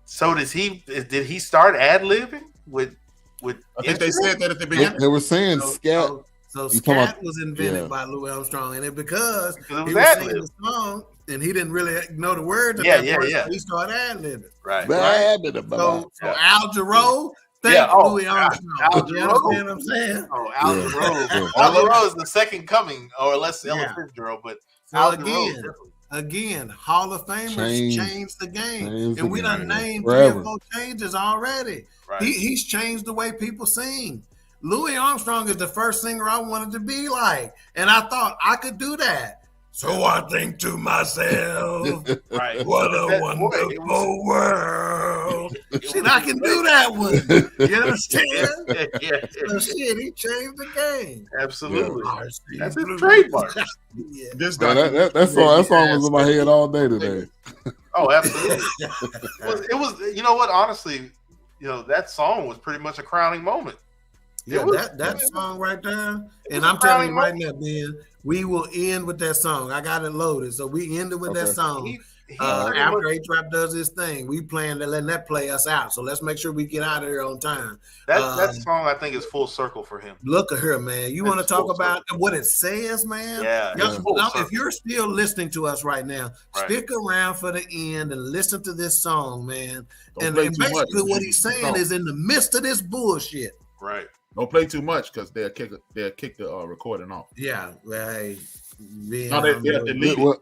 Speaker 3: so did he start ad-libbing with
Speaker 5: I think they said that at the beginning.
Speaker 1: They were saying scat.
Speaker 2: So scat was invented by Louis Armstrong, and because he was singing the song and he didn't really know the words. He started ad-libbing.
Speaker 3: Right.
Speaker 2: So Al Jarreau, Louis Armstrong.
Speaker 3: Al
Speaker 2: You understand what I'm saying?
Speaker 3: Oh, Al Jarreau. Al Jarreau is the second coming, or less Ella Fitzgerald, but Al Jarreau.
Speaker 2: Again, Hall of Famers changed the game. And we done named
Speaker 1: Forever.
Speaker 2: 3 or 4 changes already.
Speaker 3: Right.
Speaker 2: He's changed the way people sing. Louis Armstrong is the first singer I wanted to be like. And I thought I could do that. So I think to myself,
Speaker 3: right.
Speaker 2: What a wonderful world. Shit, I can do that one. You understand?
Speaker 3: Yeah.
Speaker 2: So shit, he changed the game.
Speaker 3: Absolutely.
Speaker 2: Yeah.
Speaker 3: That's his trademark.
Speaker 2: Yeah.
Speaker 1: That song was in my head all day today.
Speaker 3: Oh, absolutely. It was, you know what, honestly, that song was pretty much a crowning moment.
Speaker 2: Yeah, that song right there. And I'm telling you right now, Ben, we will end with that song. I got it loaded. So we ended with that song. After A-Trap does his thing, we plan to let that play us out. So let's make sure we get out of here on time.
Speaker 3: That song, I think, is full circle for him.
Speaker 2: Look at her, man. You want to talk about what it says, man?
Speaker 3: Yeah.
Speaker 2: If you're still listening to us right now, stick around for the end and listen to this song, man. And basically what he's saying is in the midst of this bullshit.
Speaker 3: Right.
Speaker 5: Don't play too much because they'll kick the recording off.
Speaker 2: Yeah. Well, hey,
Speaker 1: What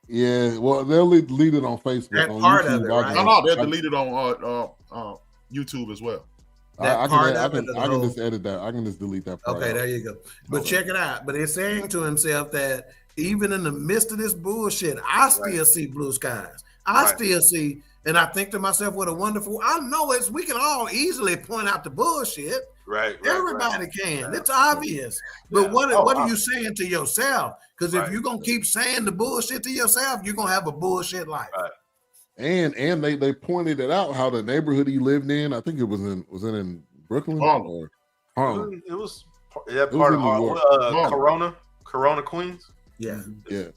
Speaker 1: Yeah, well, they'll delete it on Facebook.
Speaker 2: That
Speaker 1: on
Speaker 2: part
Speaker 1: YouTube,
Speaker 2: of it,
Speaker 1: I
Speaker 2: right?
Speaker 1: can-
Speaker 5: No, they're deleted on YouTube as well.
Speaker 2: That
Speaker 1: I
Speaker 2: part
Speaker 1: can, I
Speaker 2: of it,
Speaker 1: can,
Speaker 2: the
Speaker 1: I can
Speaker 2: whole-
Speaker 1: just edit that. I can just delete that part.
Speaker 2: Okay,
Speaker 1: out.
Speaker 2: there you go. But
Speaker 1: Okay.
Speaker 2: check it out. But it's saying to himself that even in the midst of this bullshit, I still see blue skies. I still see, and I think to myself, what a wonderful. I know it's. We can all easily point out the bullshit.
Speaker 3: Right.
Speaker 2: Everybody can. It's obvious. But what are you saying to yourself? Because if you're gonna keep saying the bullshit to yourself, you're gonna have a bullshit life.
Speaker 3: Right.
Speaker 1: And they pointed it out how the neighborhood he lived in. I think it was in Brooklyn or Harlem.
Speaker 3: It was that part of Harlem, Corona, Queens.
Speaker 2: Yeah.
Speaker 1: Yeah.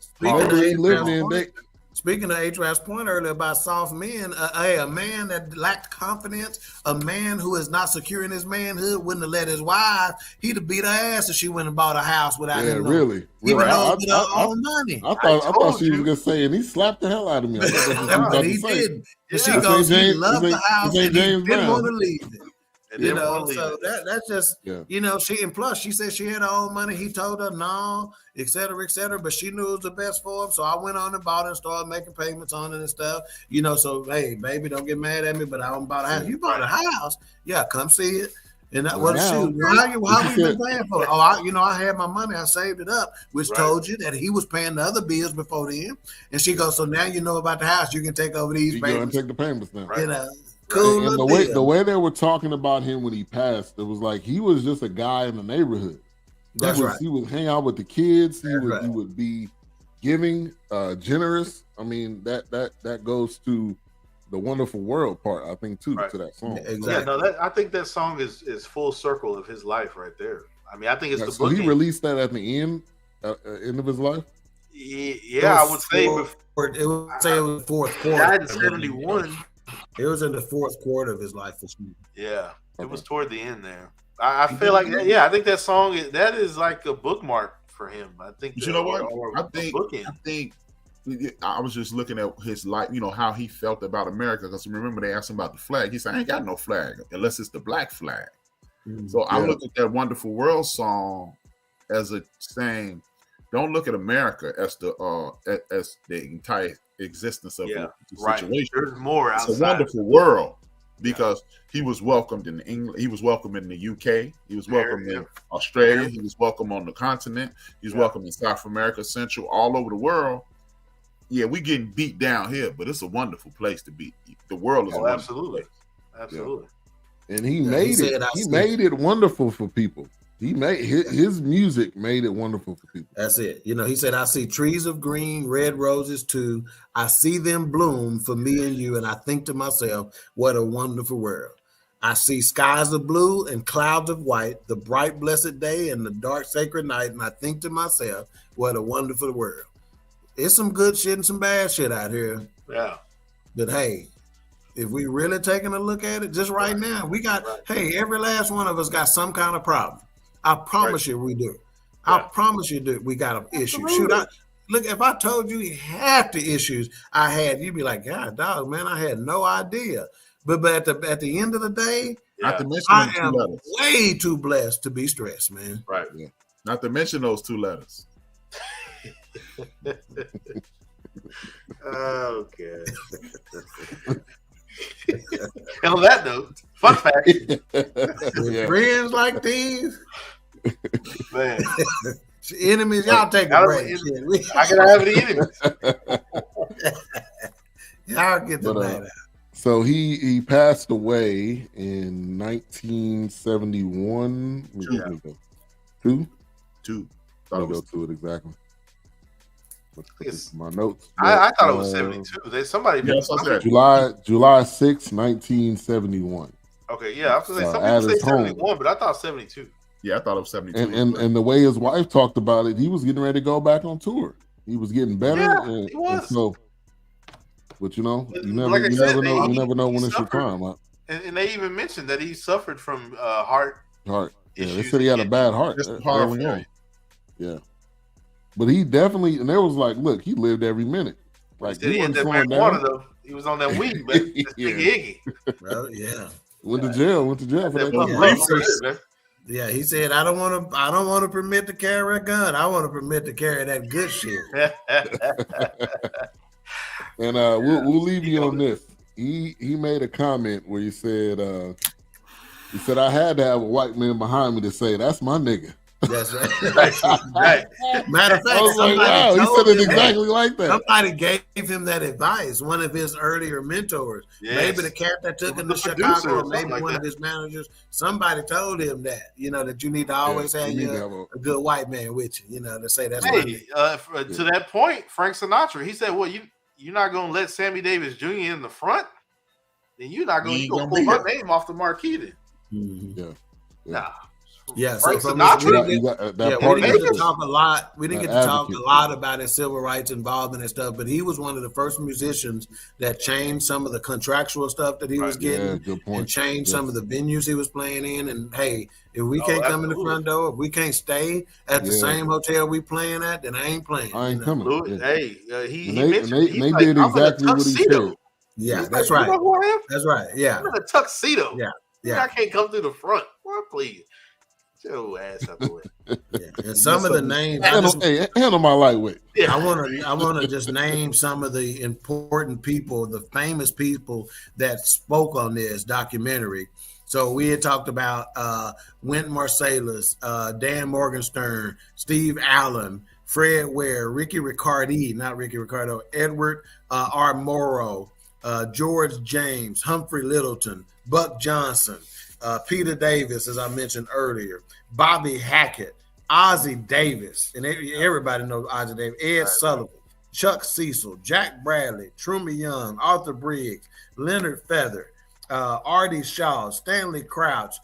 Speaker 2: Speaking of H.R.'s point earlier about soft men, a man that lacked confidence, a man who is not secure in his manhood, wouldn't have let his wife. He'd have beat her ass if she went and bought a house without him.
Speaker 1: Really.
Speaker 2: Even though with her own money.
Speaker 1: I thought she was gonna say, and he slapped the hell out of me.
Speaker 2: But he didn't. And she goes, he loved the house and he didn't want to leave it. You know, so that's just, you know, and plus she said she had her own money. He told her no, et cetera, but she knew it was the best for him. So I went on and bought it and started making payments on it and stuff. You know, so hey, baby, don't get mad at me, but I don't buy a house. You bought a house, come see it. And that was shoot. How we been paying for it? Oh, I had my money, I saved it up, which told you that he was paying the other bills before then. And she goes, so now you know about the house, you can take over these payments.
Speaker 1: You go and take the payments now.
Speaker 2: You know. Cool.
Speaker 1: And the way they were talking about him when he passed, it was like he was just a guy in the neighborhood. He would hang out with the kids. He would be giving, generous. I mean, that goes to the wonderful world part, I think, too, to that song.
Speaker 2: Exactly.
Speaker 3: Yeah, no, I think that song is full circle of his life right there. I mean, I think it's the
Speaker 1: so he released that at the end of his life.
Speaker 3: Yeah, I would say
Speaker 2: it was fourth quarter.
Speaker 3: Died in 71.
Speaker 2: It was in the fourth quarter of his life.
Speaker 3: Yeah, it was toward the end there. I feel like, I think that song that is like a bookmark for him. I think.
Speaker 5: But you know what? I think I was just looking at his life. You know how he felt about America. Because remember they asked him about the flag. He said, "I ain't got no flag unless it's the black flag." So I look at that "Wonderful World" song as a saying, don't look at America as the entire existence of the situation.
Speaker 3: There's more outside.
Speaker 5: It's a wonderful world because he was welcomed in England. He was welcomed in the UK. He was welcomed in Australia. He was welcomed on the continent. He was welcomed in South America, Central, all over the world. Yeah, we getting beat down here, but it's a wonderful place to be. The world is
Speaker 3: absolutely.
Speaker 1: And he made it. He made it wonderful for people. He made his music made it wonderful for people.
Speaker 2: That's it. You know, he said, I see trees of green, red roses too. I see them bloom for me and you. And I think to myself, what a wonderful world. I see skies of blue and clouds of white, the bright, blessed day and the dark, sacred night. And I think to myself, what a wonderful world. It's some good shit and some bad shit out here.
Speaker 3: Yeah.
Speaker 2: But hey, if we really taking a look at it just right now, we got, hey, every last one of us got some kind of problem. I promise you we do. I promise you that we got an issue. Shoot, look, if I told you half the issues I had, you'd be like, God, dog, man, I had no idea. But at the end of the day, I am way too blessed to be stressed, man.
Speaker 3: Right.
Speaker 5: Yeah. Not to mention those two letters.
Speaker 3: Okay. And on that note, fun fact.
Speaker 2: Friends like these,
Speaker 3: man.
Speaker 2: Enemies, y'all take a break.
Speaker 3: I gotta have any enemies.
Speaker 2: Y'all get the night out.
Speaker 1: So he passed away in 1971. Two. I'll go to it exactly. My notes.
Speaker 3: I thought it was 72. Somebody
Speaker 1: July 6, 1971.
Speaker 3: Okay, yeah, I was gonna say some people say 71, but I thought 72.
Speaker 5: Yeah, I thought it was 72.
Speaker 1: And the way his wife talked about it, he was getting ready to go back on tour. He was getting better.
Speaker 3: Yeah, he was.
Speaker 1: And so, but you know, you never know when it's your time. Huh?
Speaker 3: And they even mentioned that he suffered from heart.
Speaker 1: Yeah, they said he had a bad heart. Yeah. But he definitely, and there was like, look, he lived every minute. Like
Speaker 3: he wasn't slowing down. Though. He was on that weed, man. Iggy.
Speaker 2: Well, yeah.
Speaker 1: Went to jail for that.
Speaker 2: Yeah, he said, I don't want to permit to carry a gun. I want to permit to carry that good shit.
Speaker 1: And we'll leave you on this. He made a comment where he said I had to have a white man behind me to say that's my nigga.
Speaker 2: That's right. Matter of fact,
Speaker 1: I was like, wow, he said it exactly like that.
Speaker 2: Somebody gave him that advice. One of his earlier mentors, maybe the cat that took him to Chicago, or maybe one of his managers. Somebody told him that that you need to always have a good white man with you. To say that's.
Speaker 3: Hey, to that point, Frank Sinatra, he said, "Well, you're not gonna let Sammy Davis Jr. in the front, then you're not gonna pull my name off the marquee." Then.
Speaker 1: Mm-hmm.
Speaker 2: Nah. Yeah, so
Speaker 3: we didn't
Speaker 2: get to talk a lot. We didn't get to talk a lot about his civil rights involvement and stuff, but he was one of the first musicians that changed some of the contractual stuff that he was getting, and changed some of the venues he was playing in. And hey, if we can't come in the front door, if we can't stay at the same hotel we playing at, then I ain't playing.
Speaker 1: I ain't coming.
Speaker 3: Yeah. Hey,
Speaker 1: they did exactly what he said.
Speaker 2: Yeah, that's right.
Speaker 3: You know who I am?
Speaker 2: That's right. Yeah,
Speaker 3: I'm in a tuxedo.
Speaker 2: Yeah.
Speaker 3: I can't come through the front. Well, please. Your ass up the way.
Speaker 2: And some of the names.
Speaker 1: Handle my lightweight.
Speaker 2: I want to just name some of the important people, the famous people that spoke on this documentary. So we had talked about Wynton Marsalis, Dan Morgenstern, Steve Allen, Fred Ware, Ricky Ricardo, Edward R. Morrow, George James, Humphrey Littleton, Buck Johnson, Peter Davis, as I mentioned earlier, Bobby Hackett, Ozzie Davis, and everybody knows Ozzie Davis, Ed Sullivan, Chuck Cecil, Jack Bradley, Truman Young, Arthur Briggs, Leonard Feather, Artie Shaw, Stanley Crouch,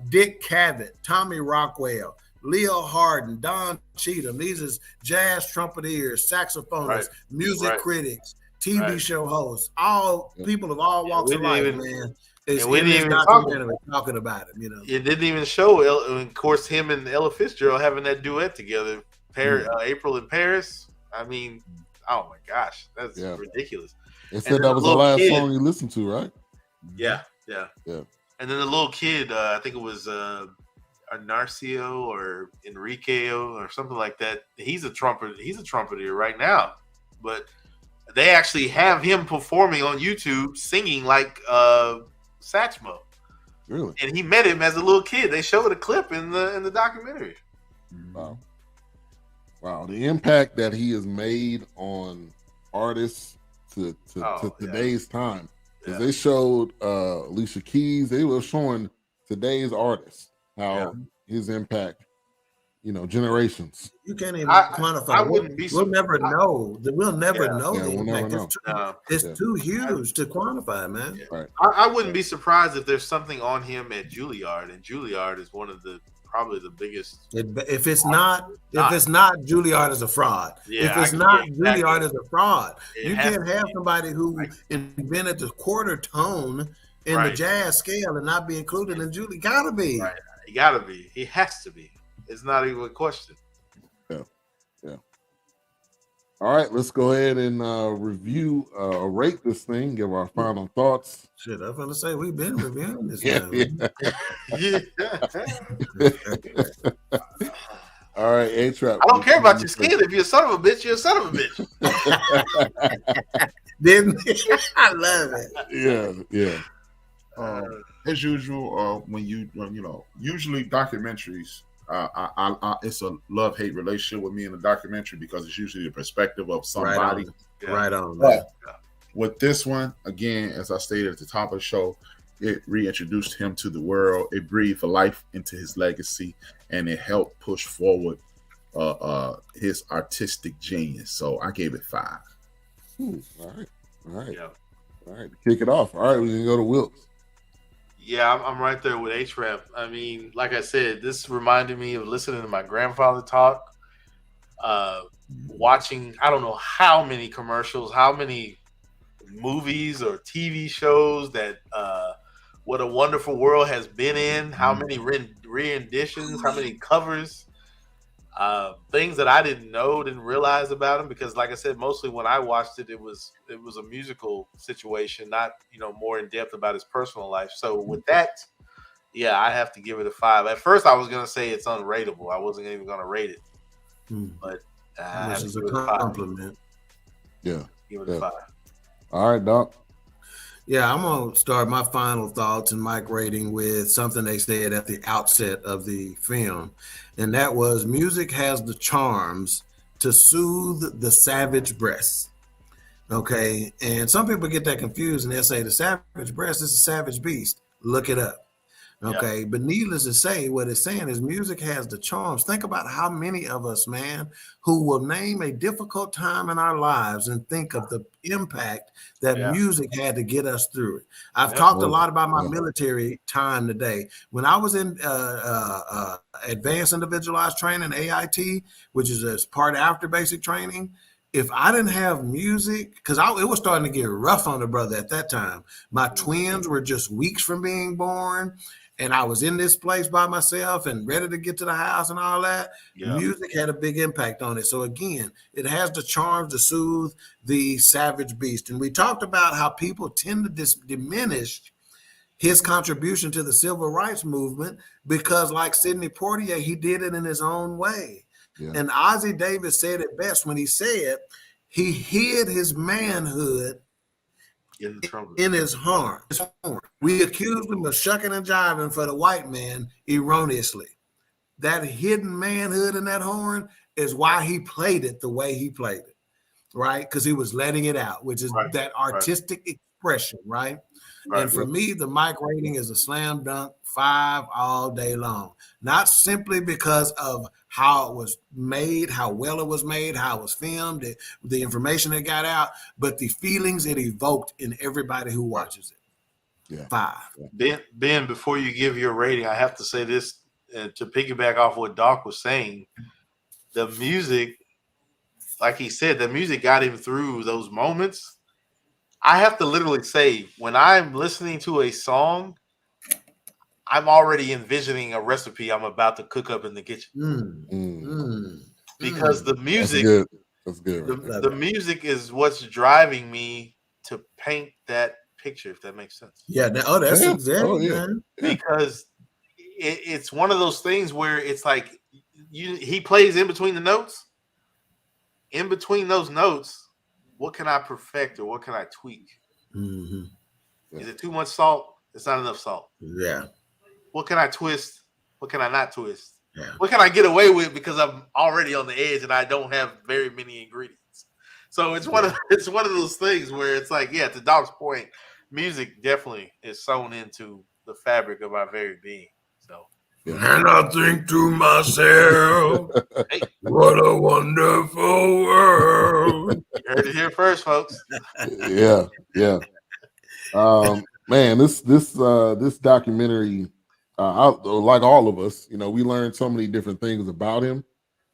Speaker 2: Dick Cavett, Tommy Rockwell, Leo Hardin, Don Cheatham. These is jazz trumpeters, saxophonists, music critics, TV show hosts, all people of all walks of life, man. We didn't even talking about him,
Speaker 3: It didn't even show. Of course, him and Ella Fitzgerald having that duet together, April in Paris. I mean, oh my gosh, that's ridiculous.
Speaker 1: They said that was the last song you listened to, right?
Speaker 3: Yeah. And then the little kid, I think it was Narcio or Enriqueo or something like that. He's a trumpeter right now, but they actually have him performing on YouTube, singing like Satchmo.
Speaker 1: Really?
Speaker 3: And he met him as a little kid. They showed a clip in the documentary.
Speaker 1: Wow. The impact that he has made on artists to today's time. Because they showed Alicia Keys, they were showing today's artists how his impact, generations.
Speaker 2: You can't even quantify. We'll never know. We'll never know the impact. It's too huge to quantify, man.
Speaker 3: Yeah. Right. I wouldn't be surprised if there's something on him at Juilliard, and Juilliard is one of probably the biggest.
Speaker 2: If it's not Juilliard is a fraud. If it's not Juilliard is a fraud. You can't have somebody who invented the quarter tone in the jazz scale and not be included in Juilliard. Gotta be.
Speaker 3: Right. He gotta be. He has to be. It's not even a question.
Speaker 1: Yeah. All right, let's go ahead and rate this thing, give our final thoughts.
Speaker 2: Shit, I was gonna say we've been reviewing this.
Speaker 1: All right, A-Trap.
Speaker 3: I don't care about your skin. If you're a son of a bitch, you're a son of a bitch.
Speaker 2: Didn't I love it?
Speaker 1: Yeah.
Speaker 5: As usual, when usually documentaries, it's a love-hate relationship with me in the documentary because it's usually the perspective of somebody.
Speaker 2: Right on.
Speaker 5: But with this one, again, as I stated at the top of the show, it reintroduced him to the world. It breathed life into his legacy, and it helped push forward his artistic genius. So I gave it 5.
Speaker 1: All right. Yeah. All right. Kick it off. All right, we can go to Wilkes.
Speaker 3: Yeah, I'm right there with H-Rap. I mean, like I said, this reminded me of listening to my grandfather talk, watching, I don't know how many commercials, how many movies or TV shows that What a Wonderful World has been in, how many renditions, how many covers, things that I didn't realize about him, because like I said, mostly when I watched it, it was a musical situation, not more in depth about his personal life. So with that, Yeah, I have to give it a 5. At first, I was gonna say it's unrateable. I wasn't even gonna rate it, but I have
Speaker 2: Which
Speaker 3: to
Speaker 2: is
Speaker 3: give
Speaker 2: a
Speaker 3: it a 5.
Speaker 2: compliment.
Speaker 1: Yeah.
Speaker 3: Give it a 5.
Speaker 1: All right, Doc.
Speaker 2: Yeah, I'm gonna start my final thoughts and mic rating with something they said at the outset of the film, and that was music has the charms to soothe the savage breast. Okay, and some people get that confused and they'll say the savage breast is a savage beast. Look it up. Okay, but needless to say, what it's saying is music has the charms. Think about how many of us, man, who will name a difficult time in our lives and think of the impact that music had to get us through it. I've talked a lot about my military time today. When I was in advanced individualized training, AIT, which is a part after basic training, if I didn't have music, because it was starting to get rough on the brother at that time. My twins were just weeks from being born. And I was in this place by myself and ready to get to the house and all that. Yeah. Music had a big impact on it. So again, it has the charms to soothe the savage beast. And we talked about how people tend to diminish his contribution to the civil rights movement because, like Sidney Poitier, he did it in his own way. Yeah. And Ossie Davis said it best when he said he hid his manhood in his horn. We accused him of shucking and jiving for the white man erroneously. That hidden manhood in that horn is why he played it the way he played it, right? Because he was letting it out, which is that artistic expression, right? And for me, the mic rating is a slam dunk 5 all day long. Not simply because of how it was made, how well it was made, how it was filmed, the information that got out, but the feelings it evoked in everybody who watches it. Yeah. 5.
Speaker 3: Ben, before you give your rating, I have to say this to piggyback off what Doc was saying. The music, like he said, the music got him through those moments. I have to literally say, when I'm listening to a song, I'm already envisioning a recipe I'm about to cook up in the kitchen. Because the music,
Speaker 1: that's good.
Speaker 3: The music is what's driving me to paint that picture, if that makes sense.
Speaker 2: Yeah. That's exactly.
Speaker 3: Because it's one of those things where it's like he plays in between the notes. In between those notes, what can I perfect or what can I tweak?
Speaker 2: Mm-hmm.
Speaker 3: Is it too much salt? It's not enough salt.
Speaker 2: Yeah.
Speaker 3: What can I twist? What can I not twist?
Speaker 2: Yeah.
Speaker 3: What can I get away with because I'm already on the edge and I don't have very many ingredients? So it's one of those things where it's like, yeah, to Doc's point, music definitely is sewn into the fabric of our very being. So.
Speaker 2: And I think to myself, hey, what a wonderful world.
Speaker 3: You heard it here first, folks.
Speaker 1: Yeah. Man, this documentary, like all of us, we learned so many different things about him,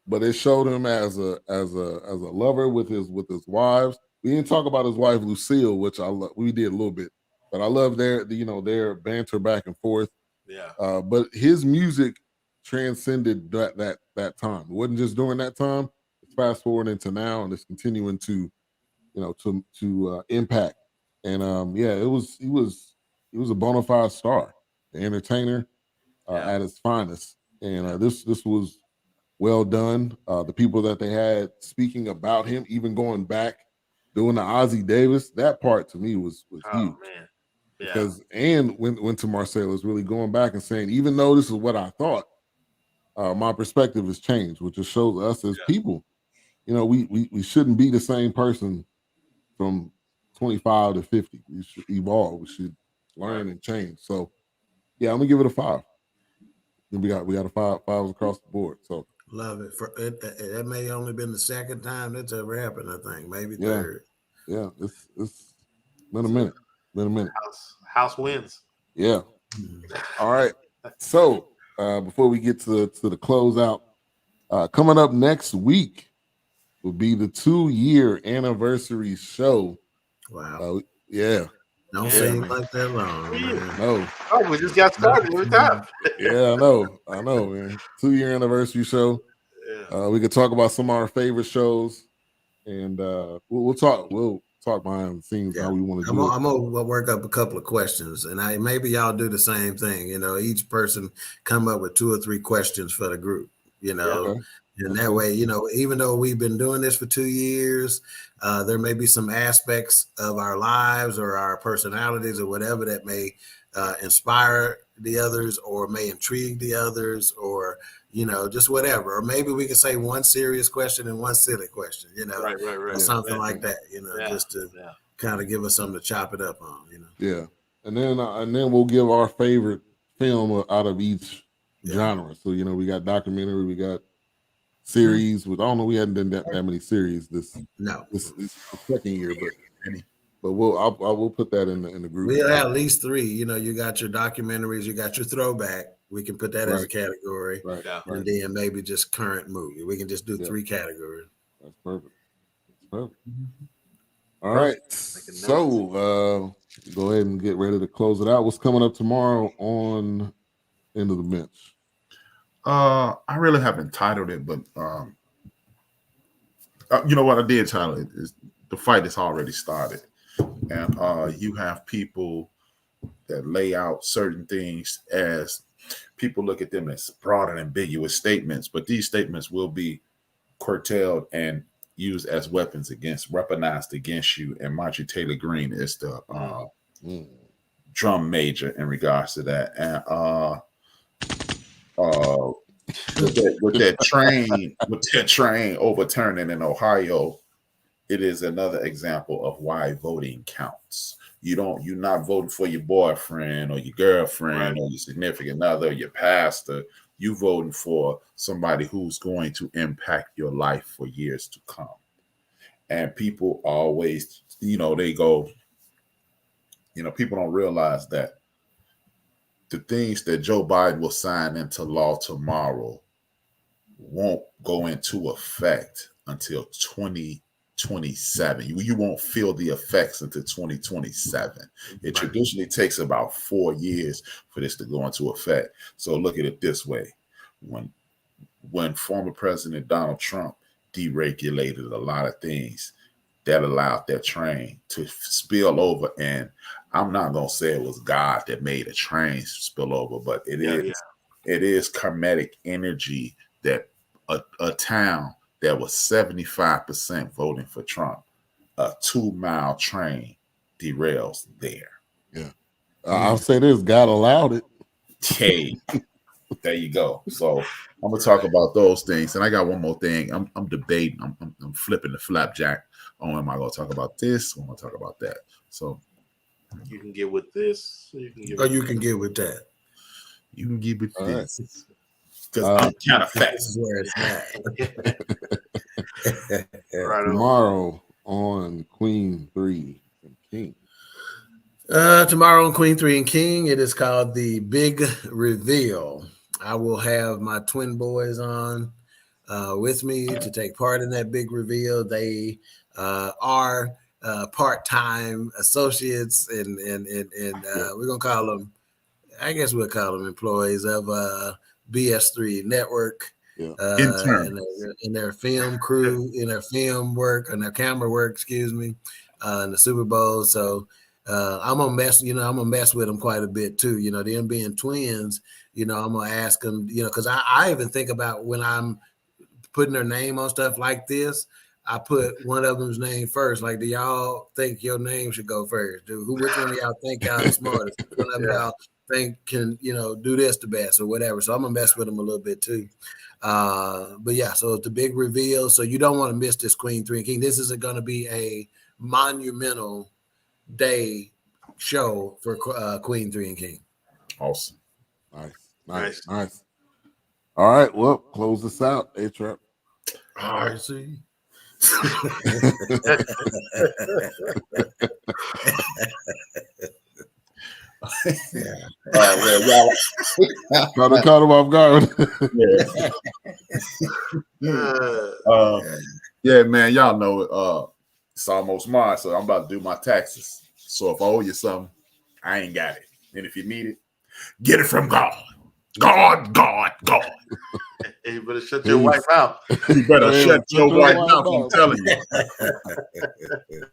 Speaker 1: but it showed him as a lover with his wives. We didn't talk about his wife Lucille, which we did a little bit, but I love their banter back and forth.
Speaker 3: Yeah.
Speaker 1: But his music transcended that time. It wasn't just during that time. It's fast forward into now, and it's continuing to, to impact. And he was a bona fide star, the entertainer at his finest. And this was well done. The people that they had speaking about him, even going back doing the Ossie Davis, that part to me was huge.
Speaker 3: Man. Yeah.
Speaker 1: Because went to Marcellus, really going back and saying, even though this is what I thought, my perspective has changed, which just shows us as people, we shouldn't be the same person from 25 to 50. We should evolve. We should learn and change. So, yeah, I'm gonna give it a 5. And we got a 5 across the board. So
Speaker 2: love it. That may only been the second time that's ever happened. I think maybe third.
Speaker 1: Yeah, it's been a minute.
Speaker 3: House wins.
Speaker 1: Yeah. All right. So before we get to the closeout, coming up next week will be the 2-year anniversary show.
Speaker 2: Wow.
Speaker 1: Yeah.
Speaker 2: Don't seem like that long. Man.
Speaker 1: No.
Speaker 3: Oh, we just got started every time.
Speaker 1: Yeah, I know, man. 2-year anniversary show. Yeah. We could talk about some of our favorite shows, and we'll talk talk behind the scenes how we want to
Speaker 2: I'm
Speaker 1: do it.
Speaker 2: gonna work up a couple of questions, and maybe y'all do the same thing. Each person come up with 2 or 3 questions for the group.
Speaker 1: Okay.
Speaker 2: And that way, even though we've been doing this for 2 years, there may be some aspects of our lives or our personalities or whatever that may inspire the others or may intrigue the others or, just whatever. Or maybe we can say one serious question and one silly question,
Speaker 3: Right.
Speaker 2: or something like that, just to kind of give us something to chop it up on,
Speaker 1: Yeah. And then we'll give our favorite film out of each genre. So, we got documentary, we got series. With I don't know, we hadn't done that many series this second year, but I will put that in the group.
Speaker 2: We'll have at least 3. You got your documentaries, you got your throwback. We can put that as a category, and then maybe just current movie. We can just do 3 categories.
Speaker 1: That's perfect. All right, so go ahead and get ready to close it out. What's coming up tomorrow on End of the Bench?
Speaker 5: I really haven't titled it, but you know what I did title it is the fight has already started, and you have people that lay out certain things as people look at them as broad and ambiguous statements, but these statements will be curtailed and used as weaponized against you. And Marjorie Taylor Greene is the drum major in regards to that, and with that train overturning in Ohio, it is another example of why voting counts. You're not voting for your boyfriend or your girlfriend or your significant other, or your pastor. You voting for somebody who's going to impact your life for years to come. And people always, they go, people don't realize that the things that Joe Biden will sign into law tomorrow won't go into effect until 2027. You won't feel the effects until 2027. It traditionally takes about 4 years for this to go into effect. So look at it this way. When former President Donald Trump deregulated a lot of things, that allowed that train to spill over. And I'm not going to say it was God that made a train spill over, but it is kinetic energy that a town that was 75% voting for Trump, a 2-mile train derails there.
Speaker 1: Yeah. I'll say this, God allowed it.
Speaker 5: Hey, there you go. So I'm going to talk about those things. And I got one more thing. I'm debating. I'm flipping the flapjack. Oh, am I going to talk about this? Or am I going to talk about that? So
Speaker 3: you can get with this, or you
Speaker 2: can get with that.
Speaker 5: You can get with this. Because I'm kind of fast.
Speaker 2: This is where it's at.
Speaker 1: Tomorrow on Queen 3 and King.
Speaker 2: Tomorrow on Queen 3 and King, it is called the Big Reveal. I will have my twin boys on with me to take part in that big reveal. They are part-time associates, and we're gonna call them, I guess we'll call them employees of BS3 Network. In their film crew, in their film work, and their camera work, in the Super Bowl. So I'm gonna mess with them quite a bit too. Them being twins, I'm gonna ask them, because I even think about when I'm putting their name on stuff like this, I put one of them's name first. Like, do y'all think your name should go first? Which one of y'all think y'all the smartest? Which one of y'all think can, do this the best or whatever? So I'm gonna mess with them a little bit too. But yeah, so it's the big reveal. So you don't want to miss this Queen 3 and King. This is going to be a monumental day show for Queen 3 and King.
Speaker 5: Awesome.
Speaker 1: Nice. All right, well, close this out, A-Trap.
Speaker 2: All right, see.
Speaker 1: Caught him off guard.
Speaker 5: Yeah, man, y'all know it's almost March, so I'm about to do my taxes. So if I owe you something, I ain't got it. And if you need it, get it from God. God.
Speaker 3: Hey, you better shut your white mouth.
Speaker 5: You better shut your white mouth, I'm telling you.